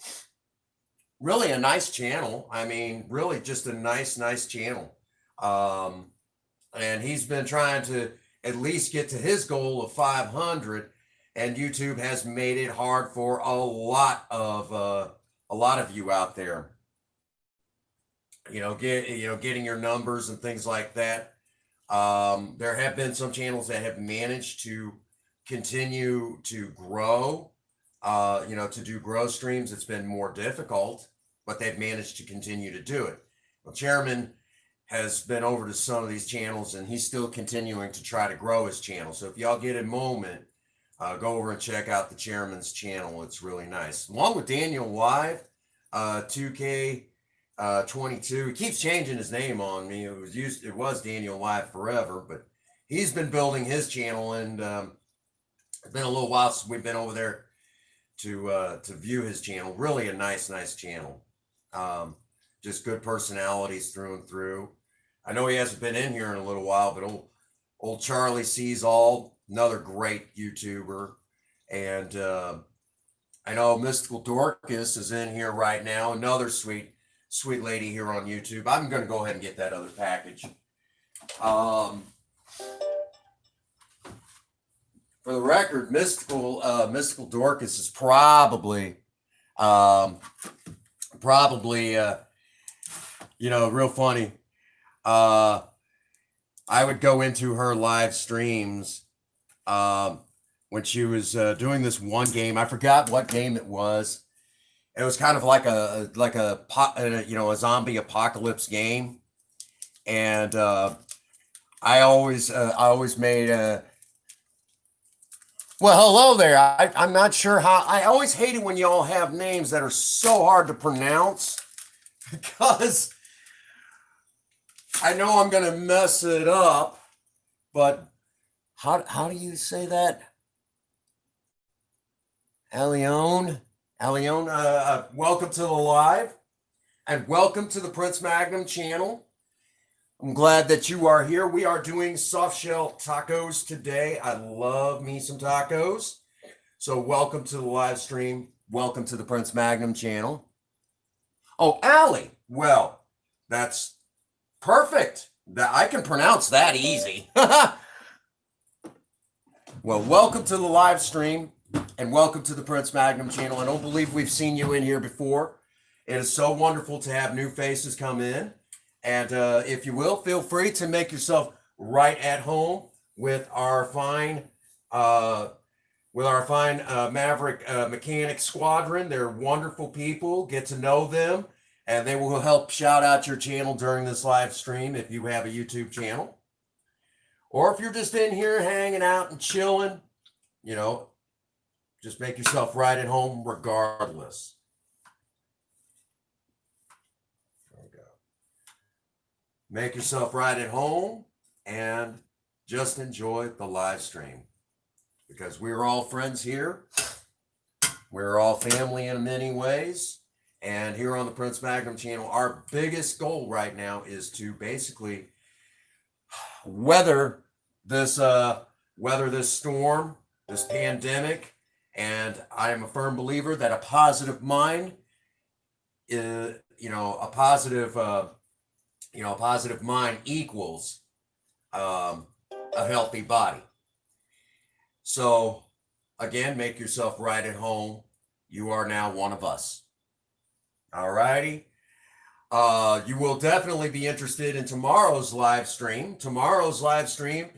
Really a nice channel. I mean, really just a nice channel. And he's been trying to at least get to his goal of 500, and YouTube has made it hard for a lot of you out there. Getting your numbers and things like that. There have been some channels that have managed to continue to grow. To do grow streams, it's been more difficult, but they've managed to continue to do it. Well, Chairman has been over to some of these channels, and he's still continuing to try to grow his channel. So if y'all get a moment, go over and check out the Chairman's channel. It's really nice. Along with Daniel Live, 2K 22. He keeps changing his name on me. It was Daniel Live forever, but he's been building his channel, and it's been a little while since we've been over there to view his channel. Really a nice channel. Just good personalities through and through. I know he hasn't been in here in a little while, but old Charlie Sees All, another great YouTuber. And I know Mystical Dorcas is in here right now, another sweet lady here on YouTube. I'm going to go ahead and get that other package. For the record, Mystical Dorcas is probably real funny. I would go into her live streams when she was doing this one game. I forgot what game it was. It was kind of like a zombie apocalypse game, and I always made a. Well, hello there. I'm not sure how. I always hate it when y'all have names that are so hard to pronounce, because I know I'm gonna mess it up. But how do you say that? Alione, welcome to the live, and welcome to the Prince Magnum channel. I'm glad that you are here. We are doing soft shell tacos today. I love me some tacos. So welcome to the live stream. Welcome to the Prince Magnum channel. Oh, Allie. Well, that's perfect. I can pronounce that easy. Well, welcome to the live stream, and welcome to the Prince Magnum channel. I don't believe we've seen you in here before. It is so wonderful to have new faces come in. And if you will, feel free to make yourself right at home with our fine Maverick Mechanic Squadron. They're wonderful people. Get to know them, and they will help shout out your channel during this live stream if you have a YouTube channel. Or if you're just in here hanging out and chilling, just make yourself right at home regardless. Make yourself right at home and just enjoy the live stream, because we're all friends here. We're all family in many ways. And here on the Prince Magnum channel, our biggest goal right now is to basically weather this storm, this pandemic. And I am a firm believer that a positive mind is, a positive mind equals a healthy body. So again, make yourself right at home. You are now one of us. All righty. You will definitely be interested in tomorrow's live stream. Tomorrow's live stream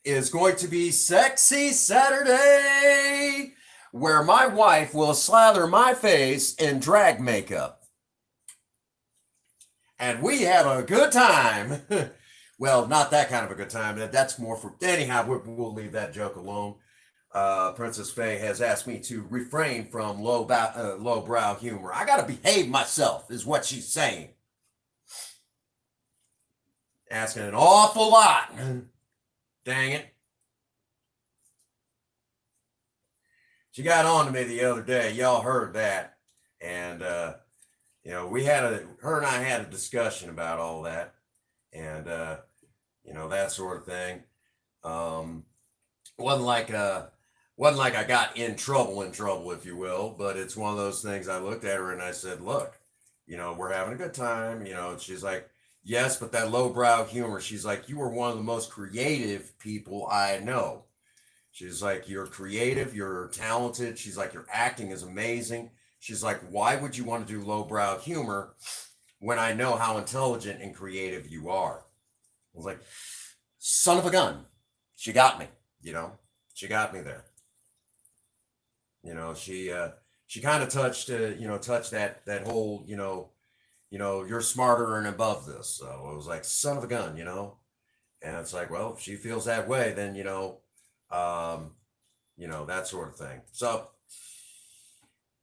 is going to be Sexy Saturday, where my wife will slather my face in drag makeup. And we have a good time. Well, not that kind of a good time. That's more for... Anyhow, we'll leave that joke alone. Princess Faye has asked me to refrain from lowbrow humor. I got to behave myself, is what she's saying. Asking an awful lot. Dang it. She got on to me the other day. Y'all heard that. And, her and I had a discussion about all that. And, that sort of thing. wasn't like wasn't like I got in trouble, if you will, but it's one of those things. I looked at her and I said, "Look, we're having a good time." And she's like, "Yes, but that lowbrow humor." She's like, "You are one of the most creative people I know." She's like, "You're creative, you're talented." She's like, "Your acting is amazing." She's like, "Why would you want to do lowbrow humor when I know how intelligent and creative you are?" I was like, son of a gun. She got me, you know. She got me there. She kind of touched touched that whole, you're smarter and above this. So it was like, son of a gun. And it's like, well, if she feels that way, then um, that sort of thing. So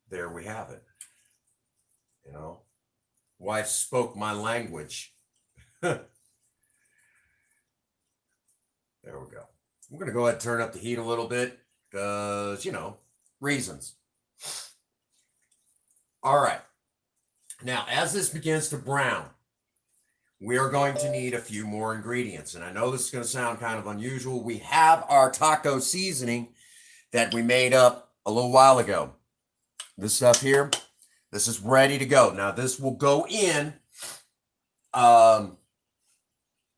there we have it. You know, wife spoke my language. There we go. We're gonna go ahead and turn up the heat a little bit because reasons. All right. Now, as this begins to brown, we are going to need a few more ingredients. And I know this is going to sound kind of unusual. We have our taco seasoning that we made up a little while ago. This stuff here, this is ready to go. Now, this will go in.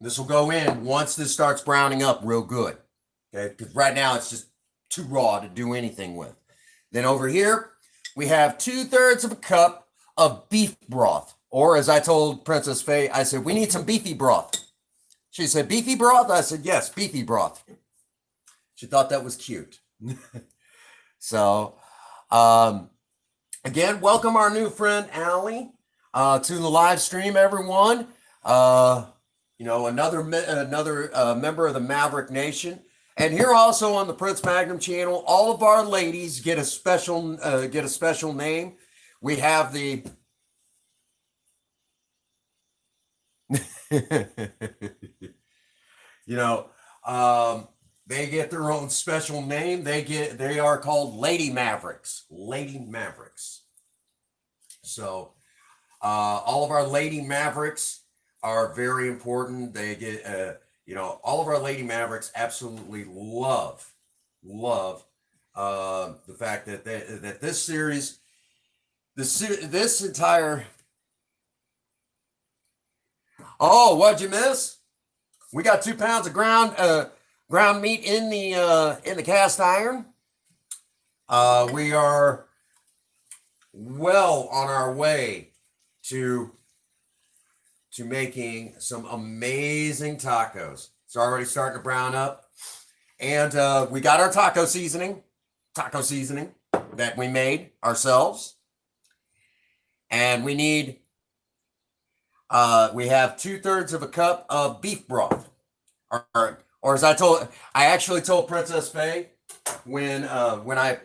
This will go in once this starts browning up real good. Okay, because right now it's just too raw to do anything with. Then over here, we have 2/3 of a cup of beef broth. Or as I told Princess Faye, I said, we need some beefy broth. She said, beefy broth? I said, yes, beefy broth. She thought that was cute. So, again, welcome our new friend, Allie, to the live stream, everyone. Another member of the Maverick Nation. And here also on the Prince Magnum channel, all of our ladies get a special name. We have the they get their own special name. They are called Lady Mavericks. Lady Mavericks. So all of our Lady Mavericks are very important. They get all of our Lady Mavericks absolutely love the fact that this series, this entire. Oh, what'd you miss? We got 2 pounds of ground meat in the cast iron. We are well on our way to making some amazing tacos. It's already starting to brown up, and we got our taco seasoning that we made ourselves, and we need. We have 2/3 of a cup of beef broth, or as I actually told Princess Faye when I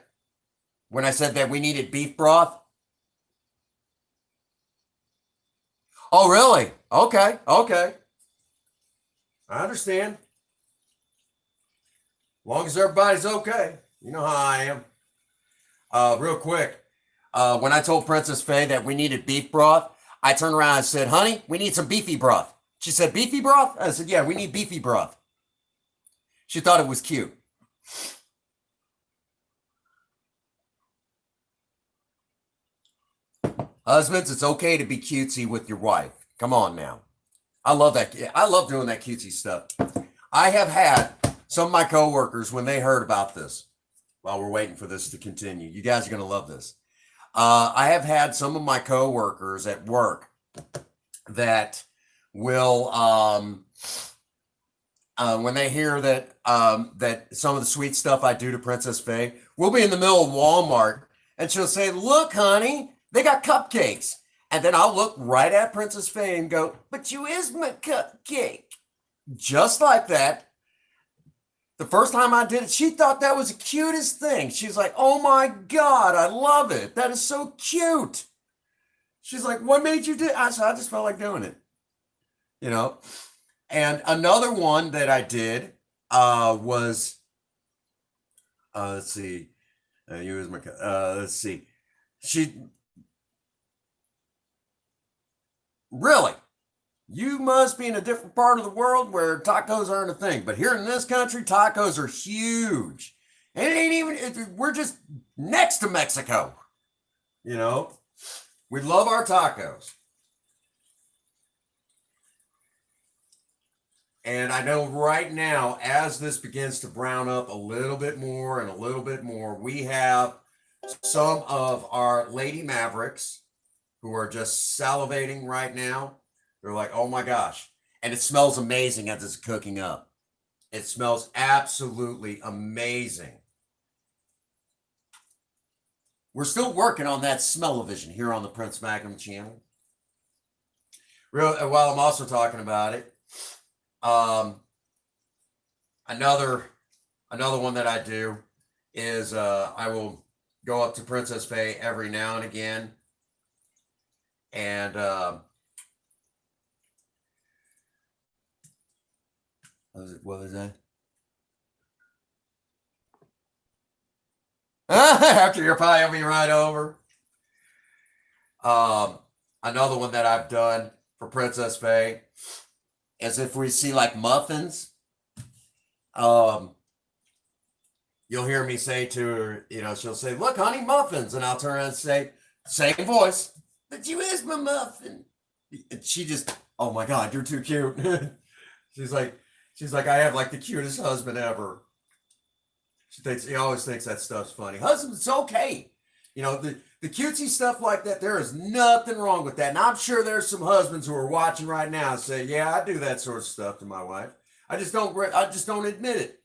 said that we needed beef broth. Oh, really? Okay. I understand. As long as everybody's okay. You know how I am. Real quick, when I told Princess Faye that we needed beef broth, I turned around and said, honey, we need some beefy broth. She said, beefy broth? I said, yeah, we need beefy broth. She thought it was cute. Husbands, it's okay to be cutesy with your wife. Come on now. I love that. I love doing that cutesy stuff. I have had some of my coworkers, when they heard about this, while we're waiting for this to continue, you guys are going to love this. I have had some of my coworkers at work that will, when they hear that some of the sweet stuff I do to Princess Faye, we'll be in the middle of Walmart and she'll say, look, honey, they got cupcakes. And then I'll look right at Princess Faye and go, but you is my cupcake. Just like that. The first time I did it, she thought that was the cutest thing. She's like, oh my God, I love it. That is so cute. She's like, what made you do it? I said, I just felt like doing it. And another one that I did was, let's see. Let's see. She, really? You must be in a different part of the world where tacos aren't a thing. But here in this country, tacos are huge. And it ain't even, we're just next to Mexico. You know, we love our tacos. And I know right now, as this begins to brown up a little bit more and a little bit more, we have some of our Lady Mavericks who are just salivating right now. They're like, oh my gosh. And it smells amazing as it's cooking up. It smells absolutely amazing. We're still working on that smell-o-vision here on the Prince Magnum channel. While I'm also talking about it, another one that I do is I will go up to Princess Faye every now and again, and what was that? After your pie, I'll be right over. Another one that I've done for Princess Faye is if we see like muffins, you'll hear me say to her, she'll say, look, honey, muffins. And I'll turn around and say, same voice, but you is my muffin. And she just, oh my God, you're too cute. She's like, I have like the cutest husband ever. He always thinks that stuff's funny. Husband, it's okay. The cutesy stuff like that, there is nothing wrong with that. And I'm sure there's some husbands who are watching right now and say, yeah, I do that sort of stuff to my wife. I just don't admit it.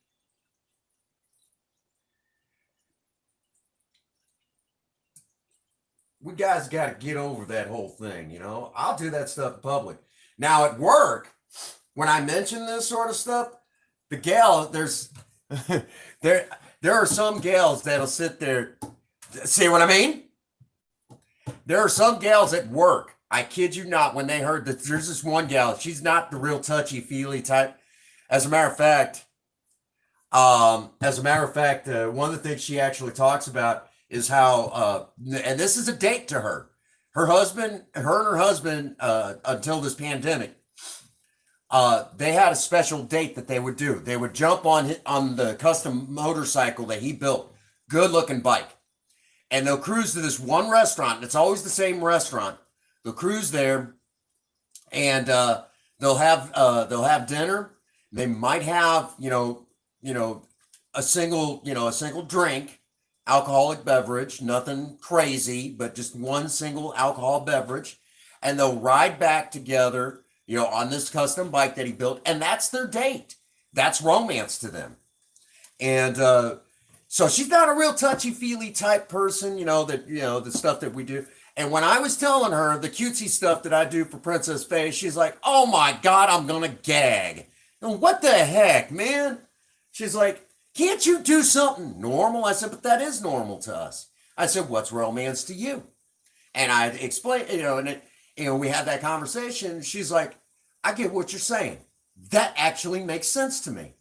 We guys got to get over that whole thing, I'll do that stuff in public. Now at work, when I mention this sort of stuff, the gal, there are some gals that'll sit there. See what I mean? There are some gals at work, I kid you not, when they heard that there's this one gal, she's not the real touchy-feely type. As a matter of fact, one of the things she actually talks about is how, and this is a date to her. Her and her husband, until this pandemic, they had a special date that they would do. They would jump on the custom motorcycle that he built, good-looking bike, and they'll cruise to this one restaurant. And it's always the same restaurant. They'll cruise there, and they'll have dinner. They might have a single drink, alcoholic beverage, nothing crazy, but just one single alcohol beverage, and they'll ride back together, on this custom bike that he built, and that's their date. That's romance to them. And so she's not a real touchy-feely type person, the stuff that we do. And when I was telling her the cutesy stuff that I do for Princess Faye, she's like, oh my God, I'm gonna gag. And what the heck, man? She's like, can't you do something normal? I said, but that is normal to us. I said, what's romance to you? And I explained, we had that conversation. She's like, I get what you're saying. That actually makes sense to me.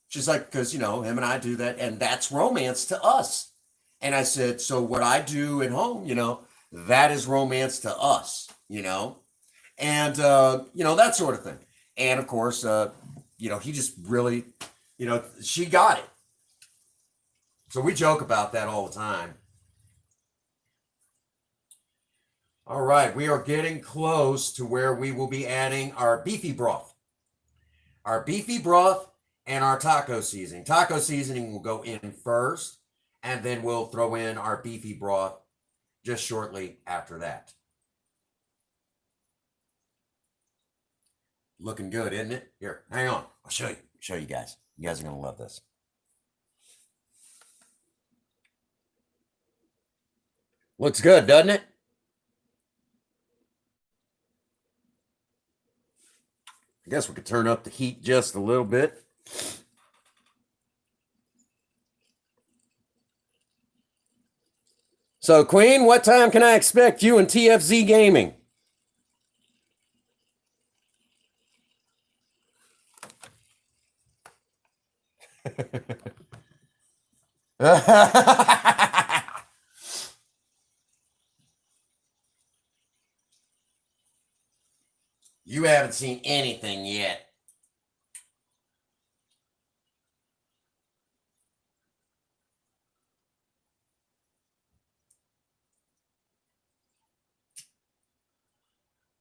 She's like, because, him and I do that, and that's romance to us. And I said, so what I do at home, that is romance to us, and, that sort of thing. And, of course, he just really, she got it. So we joke about that all the time. All right, we are getting close to where we will be adding our beefy broth. Our beefy broth and our taco seasoning. Taco seasoning will go in first, and then we'll throw in our beefy broth just shortly after that. Looking good, isn't it? Here, hang on. I'll show you guys. You guys are going to love this. Looks good, doesn't it? I guess we could turn up the heat just a little bit. So, Queen, what time can I expect you and TFZ Gaming? You haven't seen anything yet.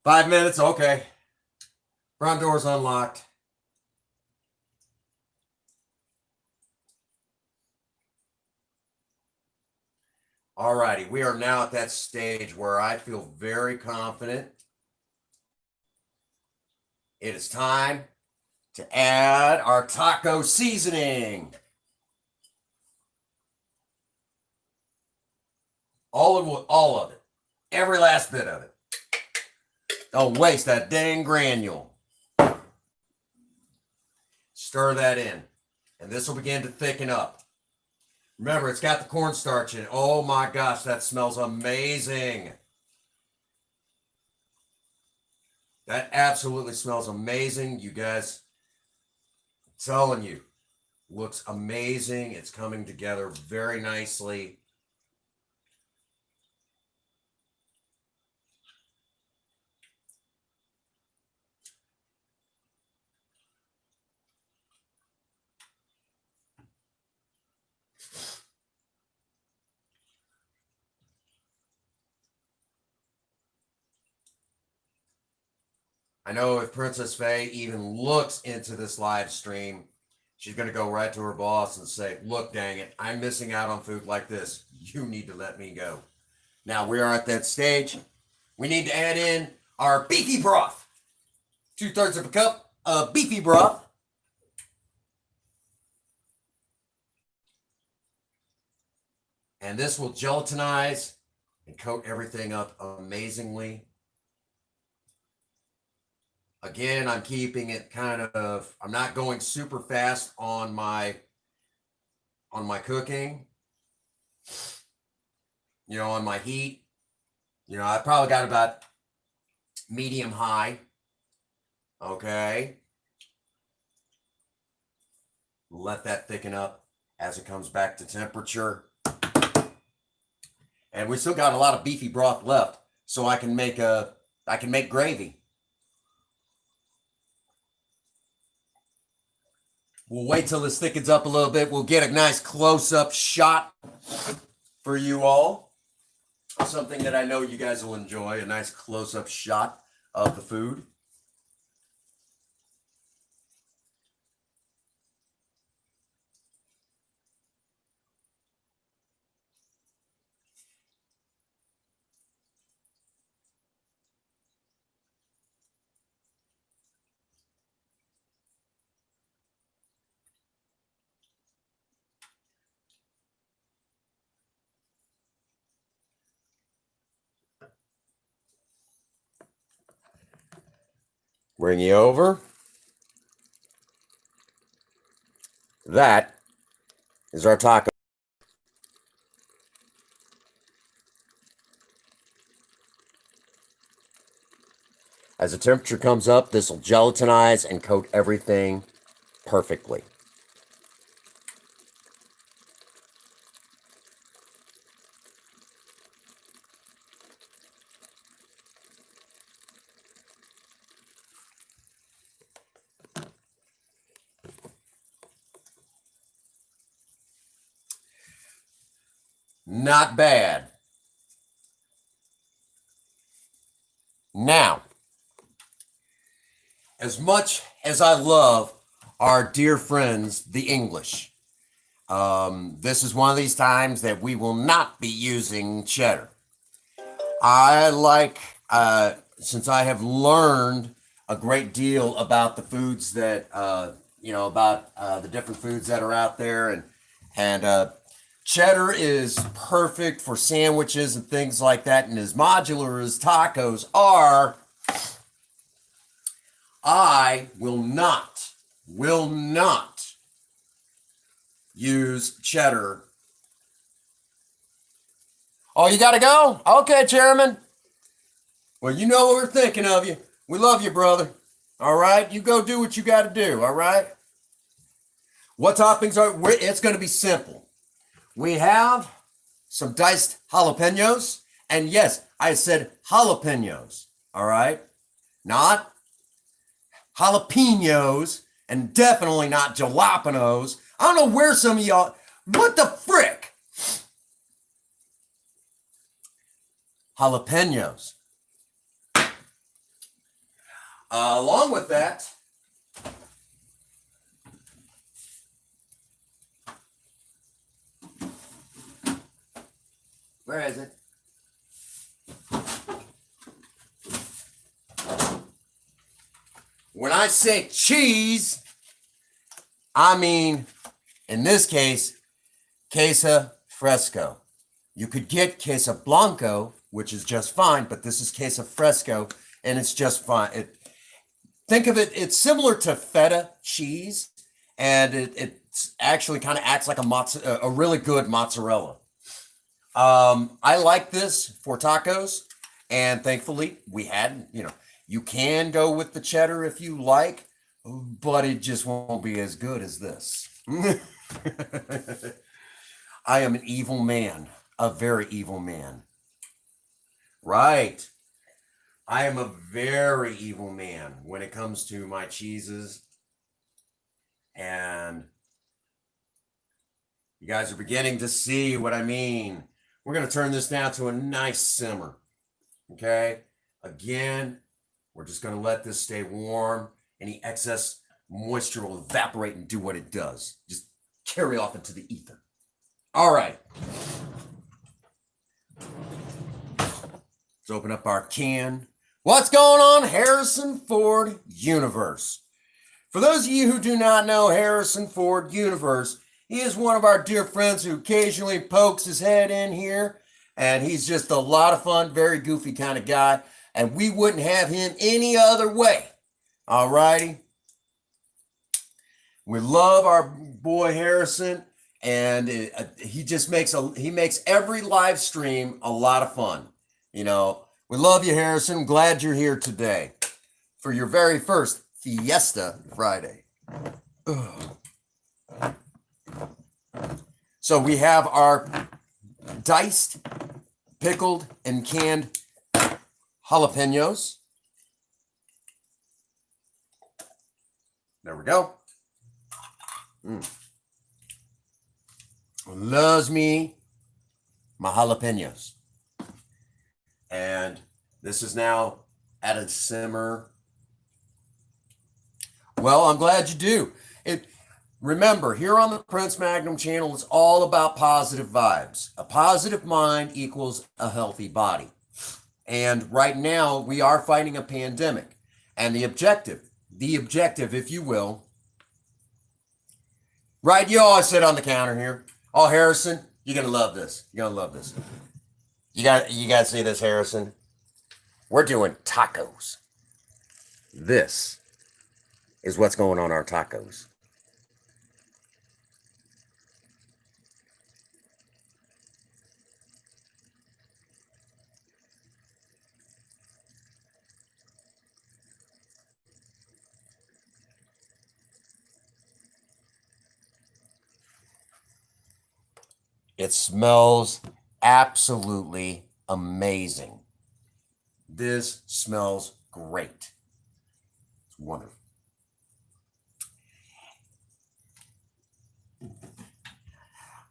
Five minutes, okay. Front door's unlocked. Alrighty, we are now at that stage where I feel very confident. It is time to add our taco seasoning. All of it. Every last bit of it. Don't waste that dang granule. Stir that in. And this will begin to thicken up. Remember, it's got the cornstarch in it. Oh my gosh, that smells amazing. That absolutely smells amazing. You guys, I'm telling you, looks amazing. It's coming together very nicely. I know if Princess Faye even looks into this live stream, she's going to go right to her boss and say, look, dang it, I'm missing out on food like this. You need to let me go. Now we are at that stage. We need to add in our beefy broth. 2/3 of a cup of beefy broth. And this will gelatinize and coat everything up amazingly. Again, I'm keeping it I'm not going super fast on my cooking, on my heat. I probably got about medium high. Okay. Let that thicken up as it comes back to temperature. And we still got a lot of beefy broth left, so I can make gravy. We'll wait till this thickens up a little bit. We'll get a nice close-up shot for you all. Something that I know you guys will enjoy, a nice close-up shot of the food. Bring you over. That is our taco. As the temperature comes up, this will gelatinize and coat everything perfectly. Not bad. Now, as much as I love our dear friends, the English, this is one of these times that we will not be using cheddar. I like, since I have learned a great deal about the foods that, about the different foods that are out there, and cheddar is perfect for sandwiches and things like that. And as modular as tacos are, I will not use cheddar. Oh, you got to go? Okay, Chairman. Well, you know what we're thinking of you. We love you, brother. All right? You go do what you got to do, all right? What toppings are, it's going to be simple. We have some diced jalapenos. And yes, I said jalapenos, all right? Not jalapenos, and definitely not jalapenos. I don't know where some of y'all, what the frick? Jalapenos. Along with that, where is it? When I say cheese, I mean, in this case, queso fresco. You could get queso blanco, which is just fine, but this is queso fresco, and it's just fine. Think of it, it's similar to feta cheese, and it actually kind of acts like a really good mozzarella. I like this for tacos, and thankfully we had, you can go with the cheddar if you like, but it just won't be as good as this. I am an evil man, a very evil man. Right. I am a very evil man when it comes to my cheeses. And you guys are beginning to see what I mean. We're going to turn this down to a nice simmer. Okay? Again, we're just going to let this stay warm. Any excess moisture will evaporate and do what it does. Just carry off into the ether. All right. Let's open up our can. What's going on, Harrison Ford Universe? For those of you who do not know Harrison Ford Universe, he is one of our dear friends who occasionally pokes his head in here, and he's just a lot of fun, very goofy kind of guy, and we wouldn't have him any other way. All righty? We love our boy Harrison, and he just makes every live stream a lot of fun. We love you, Harrison. Glad you're here today for your very first Fiesta Friday. So we have our diced, pickled, and canned jalapenos. There we go. Loves me my jalapenos. And this is now at a simmer. Well, I'm glad you do. Remember, here on the Prince Magnum channel, it's all about positive vibes. A positive mind equals a healthy body. And right now, we are fighting a pandemic. And the objective, if you will, right, you all sit on the counter here. Oh, Harrison, you're going to love this. You're going to love this. You got to see this, Harrison. We're doing tacos. This is what's going on our tacos. It smells absolutely amazing. This smells great. It's wonderful.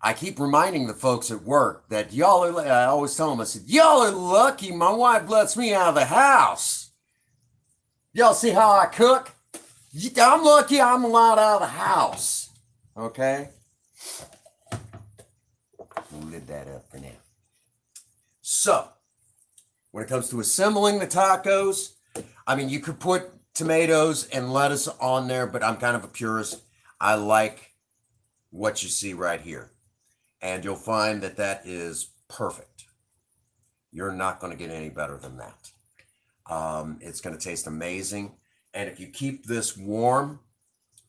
I keep reminding the folks at work that y'all are, I always tell them, I said, y'all are lucky my wife lets me out of the house. Y'all see how I cook? I'm lucky I'm allowed out of the house. Okay? We'll lid that up for now. So, when it comes to assembling the tacos, I mean, you could put tomatoes and lettuce on there, but I'm kind of a purist. I like what you see right here. And you'll find that that is perfect. You're not going to get any better than that. It's going to taste amazing. And if you keep this warm,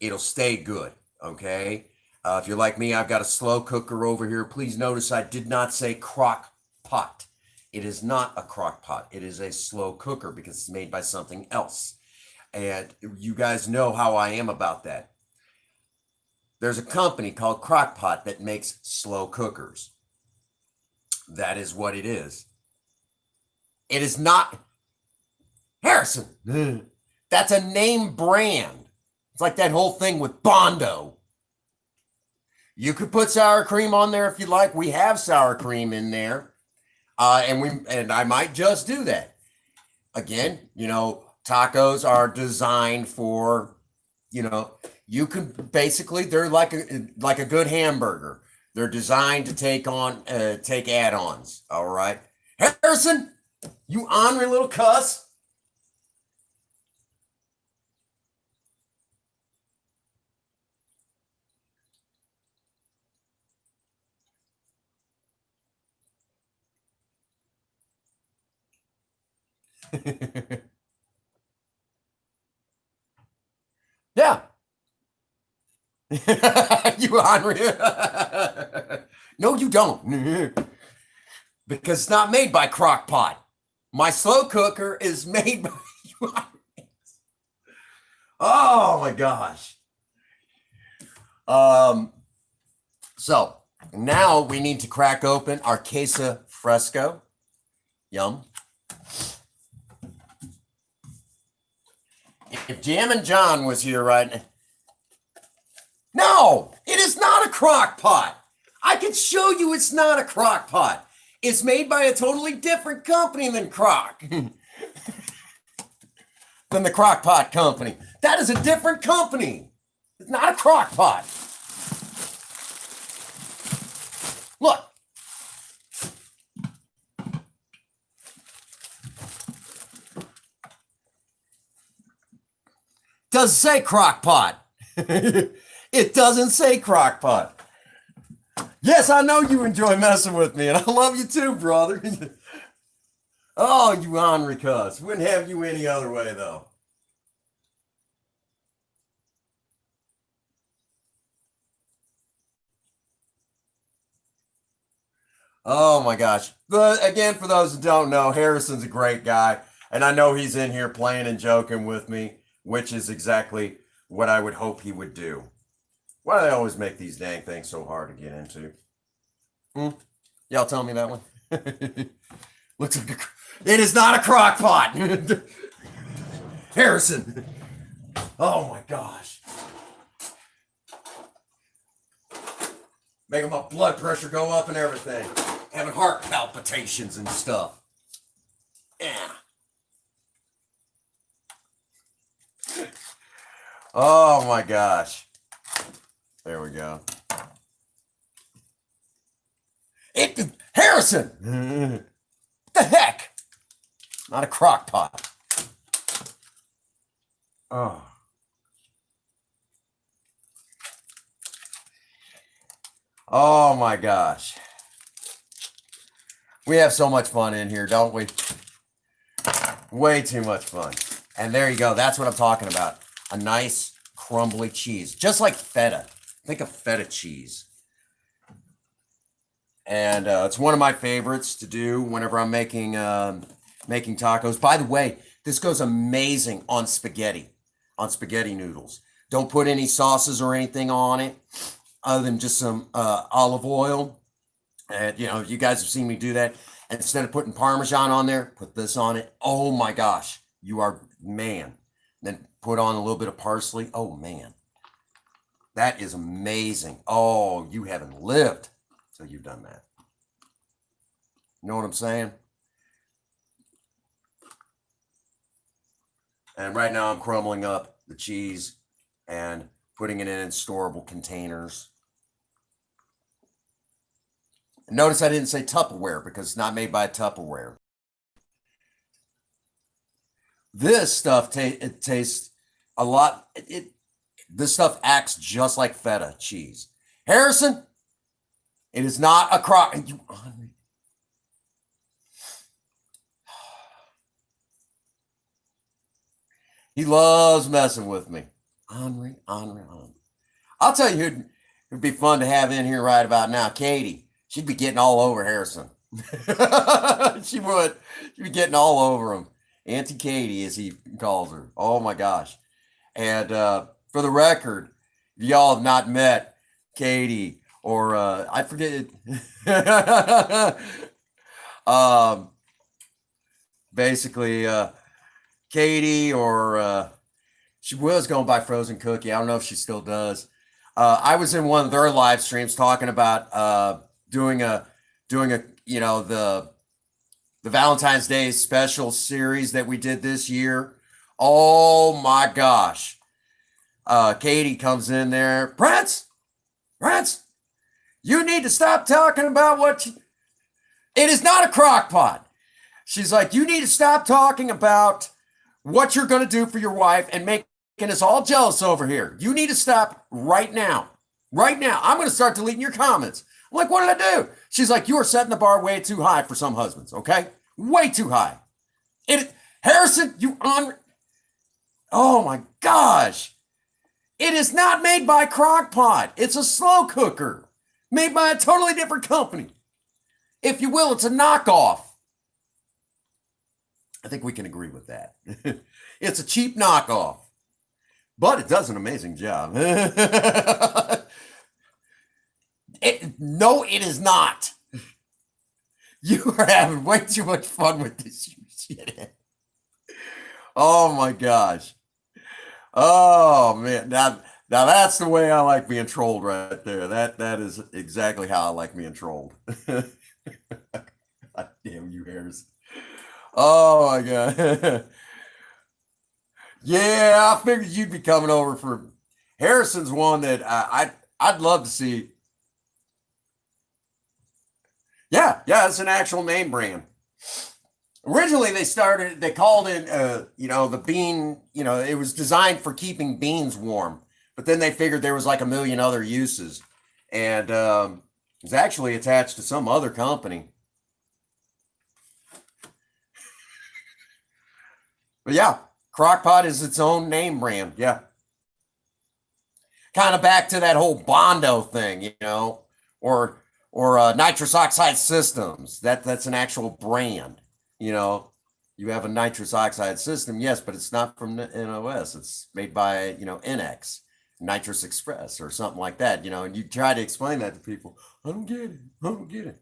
it'll stay good, okay? If you're like me, I've got a slow cooker over here. Please notice I did not say crock pot. It is not a crock pot. It is a slow cooker because it's made by something else. And you guys know how I am about that. There's a company called Crock-Pot that makes slow cookers. That is what it is. It is not, Harrison, That's a name brand. It's like that whole thing with Bondo. You could put sour cream on there if you like. We have sour cream in there. And I might just do that. Again, tacos are designed for, you can basically, they're like a good hamburger. They're designed to take add-ons. All right. Harrison, you ornery little cuss. Yeah. You ornery. No, you don't. Because it's not made by Crock-Pot. My slow cooker is made by you. Oh my gosh. So now we need to crack open our queso fresco. Yum. If Jammin' John was here right now. No, it is not a crock pot. I can show you it's not a crock pot. It's made by a totally different company than than the crock pot company. That is a different company. It's not a crock pot. Look. Doesn't say crock pot. It doesn't say crock pot. Yes, I know you enjoy messing with me, and I love you too, brother. Oh, you ornery cuss. Wouldn't have you any other way, though. Oh my gosh. Again, for those who don't know, Harrison's a great guy, and I know he's in here playing and joking with me, which is exactly what I would hope he would do. Why do they always make these dang things so hard to get into? Y'all tell me that one. Looks like it is not a crock pot. Harrison. Oh my gosh. Making my blood pressure go up and everything. Having heart palpitations and stuff. Yeah. Oh my gosh. There we go. Harrison! The heck? Not a crock pot. Oh. Oh my gosh. We have so much fun in here, don't we? Way too much fun. And there you go. That's what I'm talking about. A nice crumbly cheese. Just like feta. Think of feta cheese. And it's one of my favorites to do whenever I'm making tacos. By the way, this goes amazing on spaghetti noodles. Don't put any sauces or anything on it other than just some olive oil. And, you guys have seen me do that. And instead of putting Parmesan on there, put this on it. Oh, my gosh. You are, man. Then put on a little bit of parsley. Oh, man. That is amazing. Oh, you haven't lived till you've done that. You know what I'm saying? And right now I'm crumbling up the cheese and putting it in storable containers. Notice I didn't say Tupperware because it's not made by Tupperware. This stuff it tastes a lot. This stuff acts just like feta cheese. Harrison, it is not a crock. He loves messing with me. Henri. I'll tell you who'd be fun to have in here right about now. Katie. She'd be getting all over Harrison. She would. She'd be getting all over him. Auntie Katie, as he calls her. Oh my gosh. And for the record, if y'all have not met Katie or I forget basically Katie or She was going by Frozen Cookie. I don't know if she still does. I was in one of their live streams talking about doing a the Valentine's Day special series that we did this year. Oh my gosh. Katie comes in there. Prince, you need to stop talking about it is not a crock pot. She's like, you need to stop talking about what you're going to do for your wife and making us all jealous over here. You need to stop right now. Right now. I'm going to start deleting your comments. I'm like, what did I do? She's like, you are setting the bar way too high for some husbands, okay? Way too high. Harrison, oh my gosh. It is not made by Crock-Pot. It's a slow cooker made by a totally different company. If you will, it's a knockoff. I think we can agree with that. It's a cheap knockoff, but it does an amazing job. No, it is not. You are having way too much fun with this shit. Oh my gosh. Oh man. Now that's the way I like being trolled right there. That is exactly how I like being trolled. God damn you, Harris. Oh my god. Yeah, I figured you'd be coming over for Harrison's one that I'd love to see. Yeah, it's an actual name brand. Originally, they called it, the bean, it was designed for keeping beans warm. But then they figured there was like a million other uses. And it was actually attached to some other company. But yeah, Crock-Pot is its own name brand. Yeah. Kind of back to that whole Bondo thing, or nitrous oxide systems. That's an actual brand. You have a nitrous oxide system, yes, but it's not from NOS. It's made by, NX, Nitrous Express, or something like that, and you try to explain that to people. I don't get it.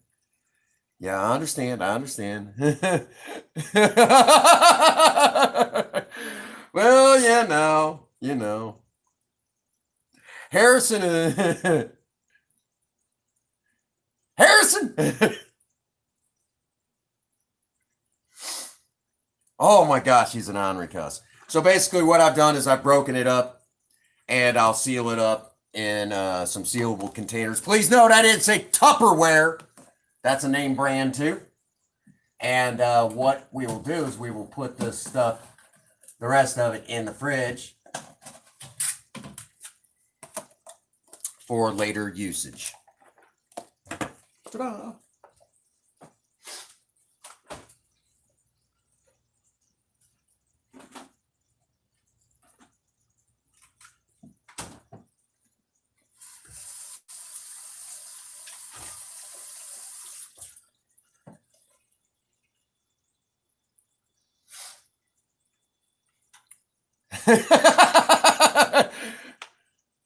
Yeah, I understand. Well, Harrison. Oh my gosh, he's an ornery cuss. So basically what I've done is I've broken it up and I'll seal it up in some sealable containers. Please note I didn't say Tupperware. That's a name brand too. And what we will do is we will put this stuff, the rest of it, in the fridge for later usage. Ta-da!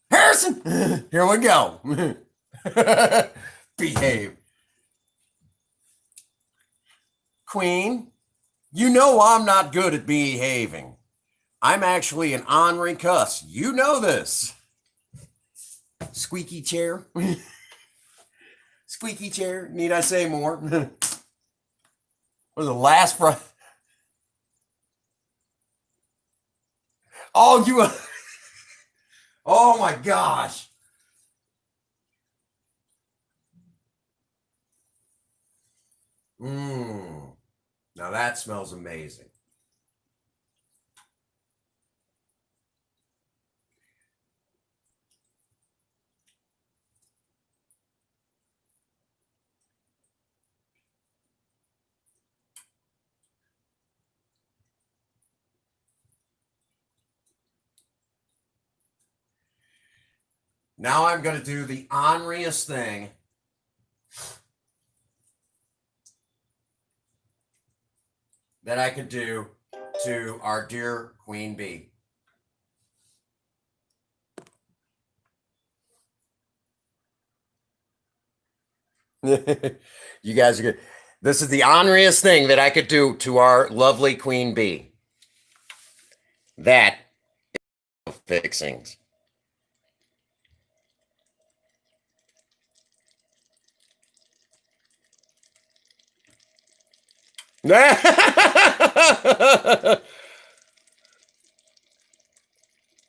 Harrison, here we go. Behave. Queen, I'm not good at behaving. I'm actually an ornery cuss. You know this. Squeaky chair. Squeaky chair. Need I say more? Was the last Friday? Oh, you. Oh my gosh. Now that smells amazing. Now I'm going to do the orneriest thing that I could do to our dear Queen Bee. You guys are good. This is the orneriest thing that I could do to our lovely Queen Bee. That fixings.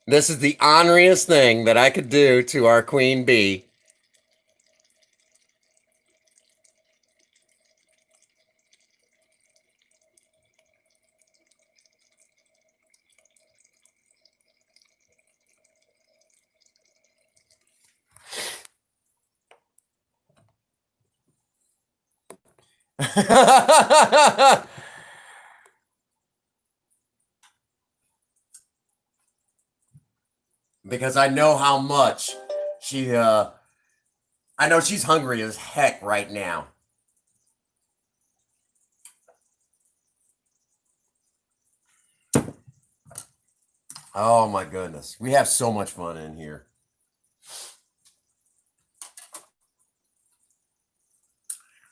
This is the honoriest thing that I could do to our queen bee. Because I know how much I know she's hungry as heck right now. Oh my goodness. We have so much fun in here.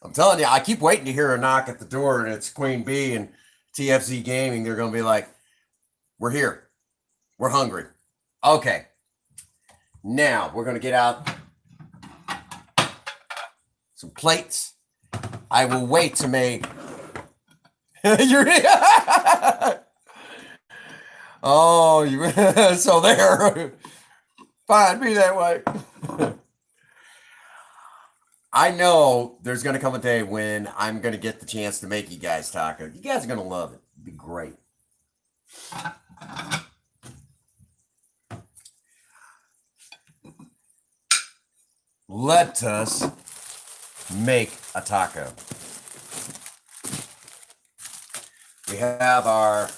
I'm telling you, I keep waiting to hear a knock at the door, and it's Queen Bee and TFZ Gaming. They're going to be like, we're here. We're hungry. Okay. Now we're going to get out some plates. I will wait to make. Oh, you. So there. Fine, be that way. I know there's going to come a day when I'm going to get the chance to make you guys tacos. You guys are going to love it. It'll be great. Let us make a taco. We have our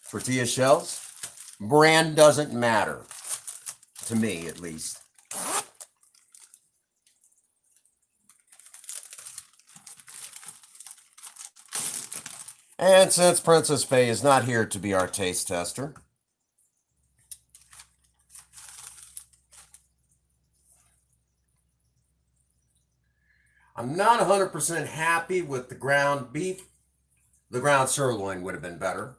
tortilla shells. Brand doesn't matter, to me at least. And since Princess Faye is not here to be our taste tester, I'm not 100% happy with the ground beef. The ground sirloin would have been better,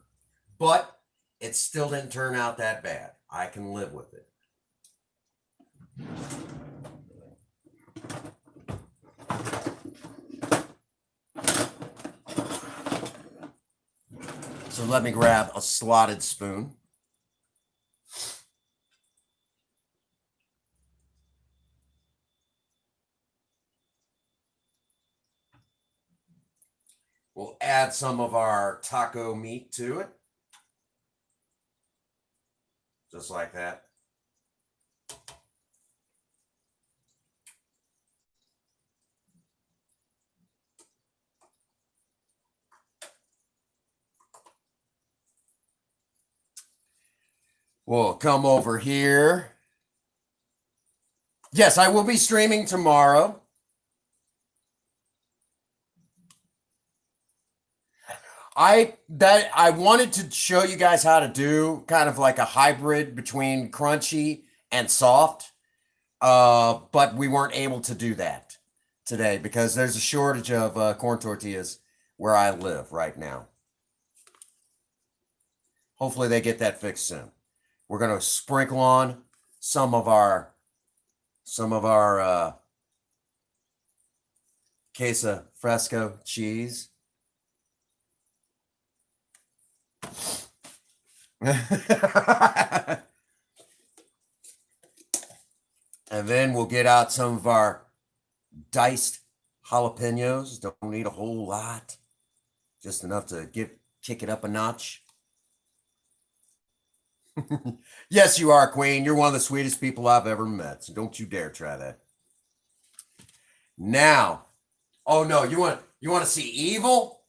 but it still didn't turn out that bad. I can live with it. So let me grab a slotted spoon. We'll add some of our taco meat to it. Just like that. We'll come over here. Yes, I will be streaming tomorrow. I wanted to show you guys how to do kind of like a hybrid between crunchy and soft, but we weren't able to do that today because there's a shortage of corn tortillas where I live right now. Hopefully they get that fixed soon. We're going to sprinkle on some of our queso fresco cheese. And then we'll get out some of our diced jalapenos. Don't need a whole lot, just enough to kick it up a notch. Yes, you are, Queen. You're one of the sweetest people I've ever met. So don't you dare try that. Now, oh no, you want to see evil?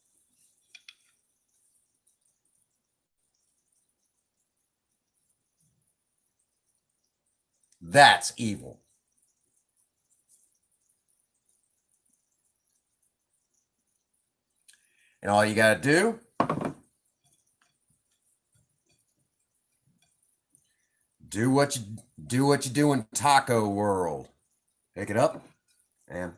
That's evil. And all you got to do what you do in taco world. Pick it up and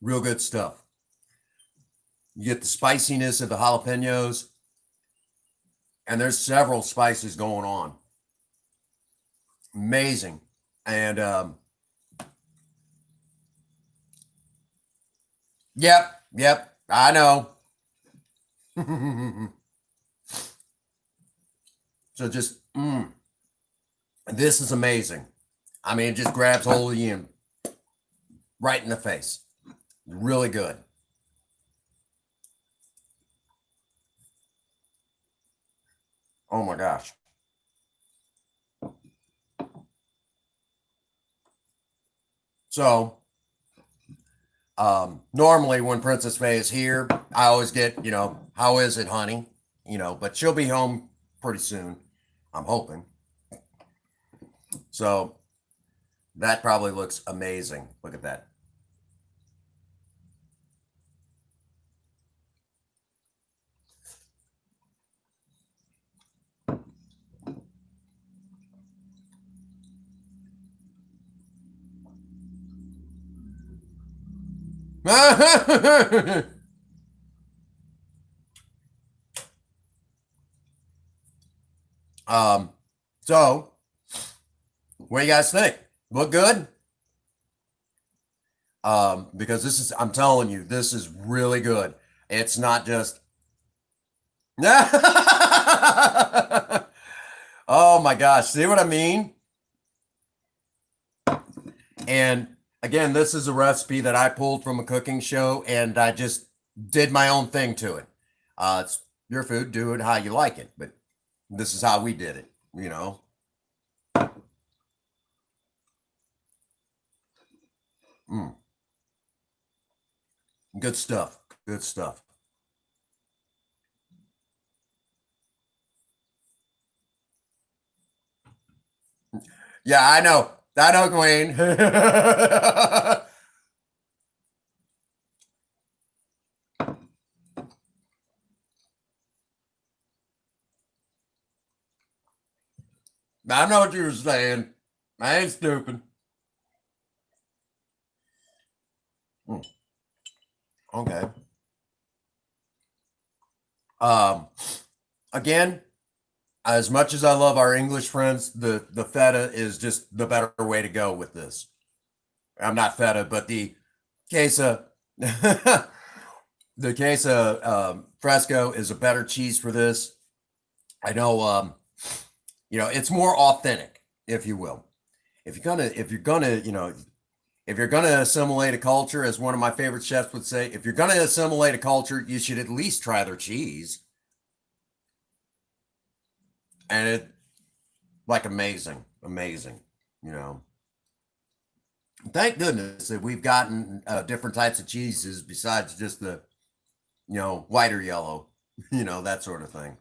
Real good stuff. You get the spiciness of the jalapenos, and there's several spices going on. Amazing. And yep, I know. So just this is amazing. I mean, it just grabs hold of you right in the face. Really good. Oh my gosh. So normally when Princess Faye is here, I always get, how is it, honey? But she'll be home pretty soon, I'm hoping. So that probably looks amazing. Look at that. So what do you guys think? Look good? Because I'm telling you, this is really good. It's not just oh my gosh, see what I mean? And again, this is a recipe that I pulled from a cooking show, and I just did my own thing to it. It's your food, do it how you like it, but this is how we did it, Good stuff. Good stuff. Yeah, I know. I know, Queen. I know what you were saying. I ain't stupid. Okay. Again, as much as I love our English friends, the feta is just the better way to go with this. I'm not feta, but the queso, the queso fresco is a better cheese for this. I know, it's more authentic, if you will. If you're gonna assimilate a culture, as one of my favorite chefs would say, if you're gonna assimilate a culture, you should at least try their cheese. And it, like, amazing. Thank goodness that we've gotten different types of cheeses besides just the, white or yellow, that sort of thing.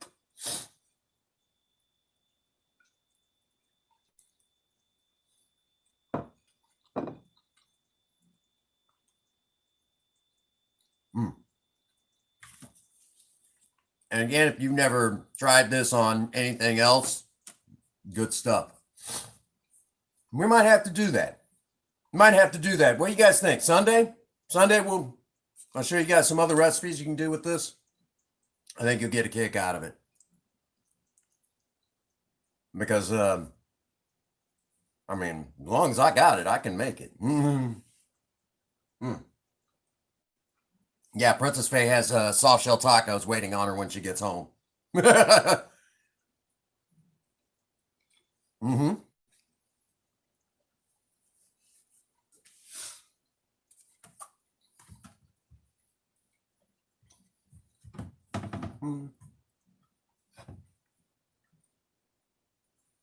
And again, if you've never tried this on anything else, good stuff. We might have to do that. What do you guys think? Sunday? I'll show you guys some other recipes you can do with this. I think you'll get a kick out of it. Because, as long as I got it, I can make it. Yeah, Princess Faye has soft shell tacos waiting on her when she gets home. Mm-hmm.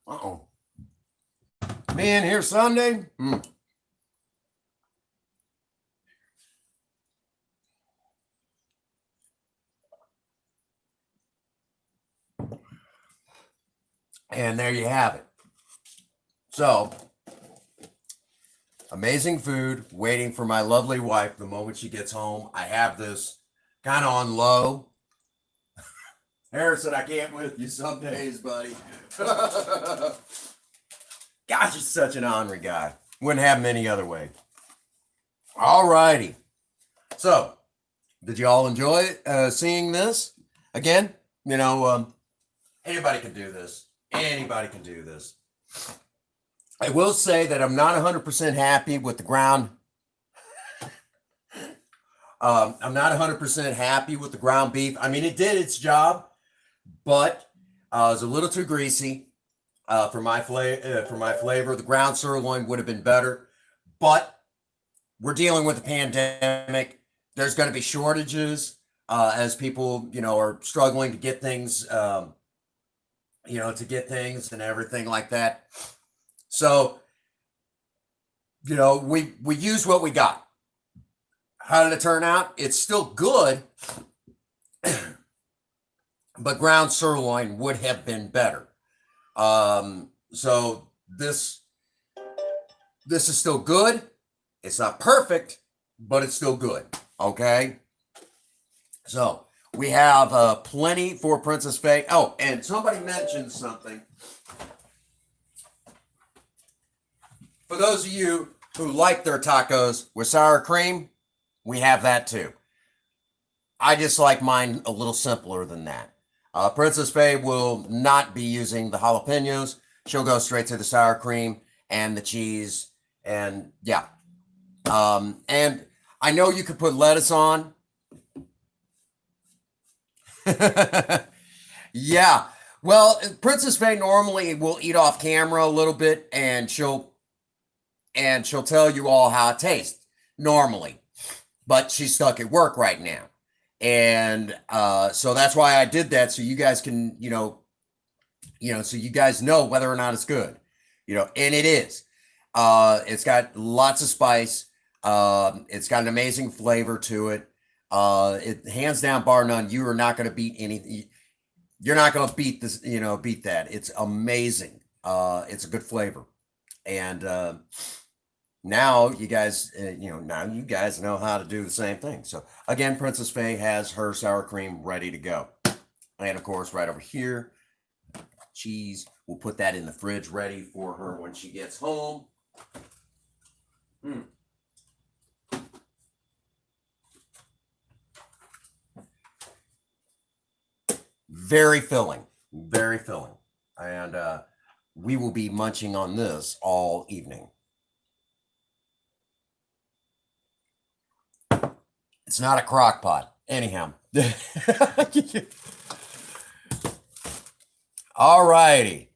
Uh-oh. Being here Sunday? And there you have it. So, amazing food, waiting for my lovely wife the moment she gets home. I have this kind of on low. Harrison, I can't with you some days, buddy. Gosh, he's such an ornery guy. Wouldn't have him any other way. All righty. So, did you all enjoy seeing this? Again, anybody can do this. Anybody can do this. I will say that I'm not 100% happy with the ground. I'm not 100% happy with the ground beef. I mean, it did its job, but it was a little too greasy for my flavor. The ground sirloin would have been better, but we're dealing with a pandemic. There's going to be shortages as people, are struggling to get things, to get things and everything like that. So, we used what we got. How did it turn out? It's still good, but ground sirloin would have been better. So this is still good. It's not perfect, but it's still good. Okay. So we have plenty for Princess Faye. Oh, and somebody mentioned something. For those of you who like their tacos with sour cream, we have that too. I just like mine a little simpler than that. Princess Faye will not be using the jalapenos. She'll go straight to the sour cream and the cheese. And yeah. And I know you could put lettuce on. Yeah. Well, Princess Faye normally will eat off camera a little bit and she'll tell you all how it tastes normally. But she's stuck at work right now. And so that's why I did that. So you guys can, so you guys know whether or not it's good, and it is. It's got lots of spice. It's got an amazing flavor to it. It hands down, bar none, you are not going to beat anything. You're not going to beat this, beat that. It's amazing. It's a good flavor. And, now you guys, know how to do the same thing. So again, Princess Faye has her sour cream ready to go. And of course, right over here, cheese. We'll put that in the fridge ready for her when she gets home. Very filling, very filling. And we will be munching on this all evening. It's not a crock pot. Anyhow. All righty.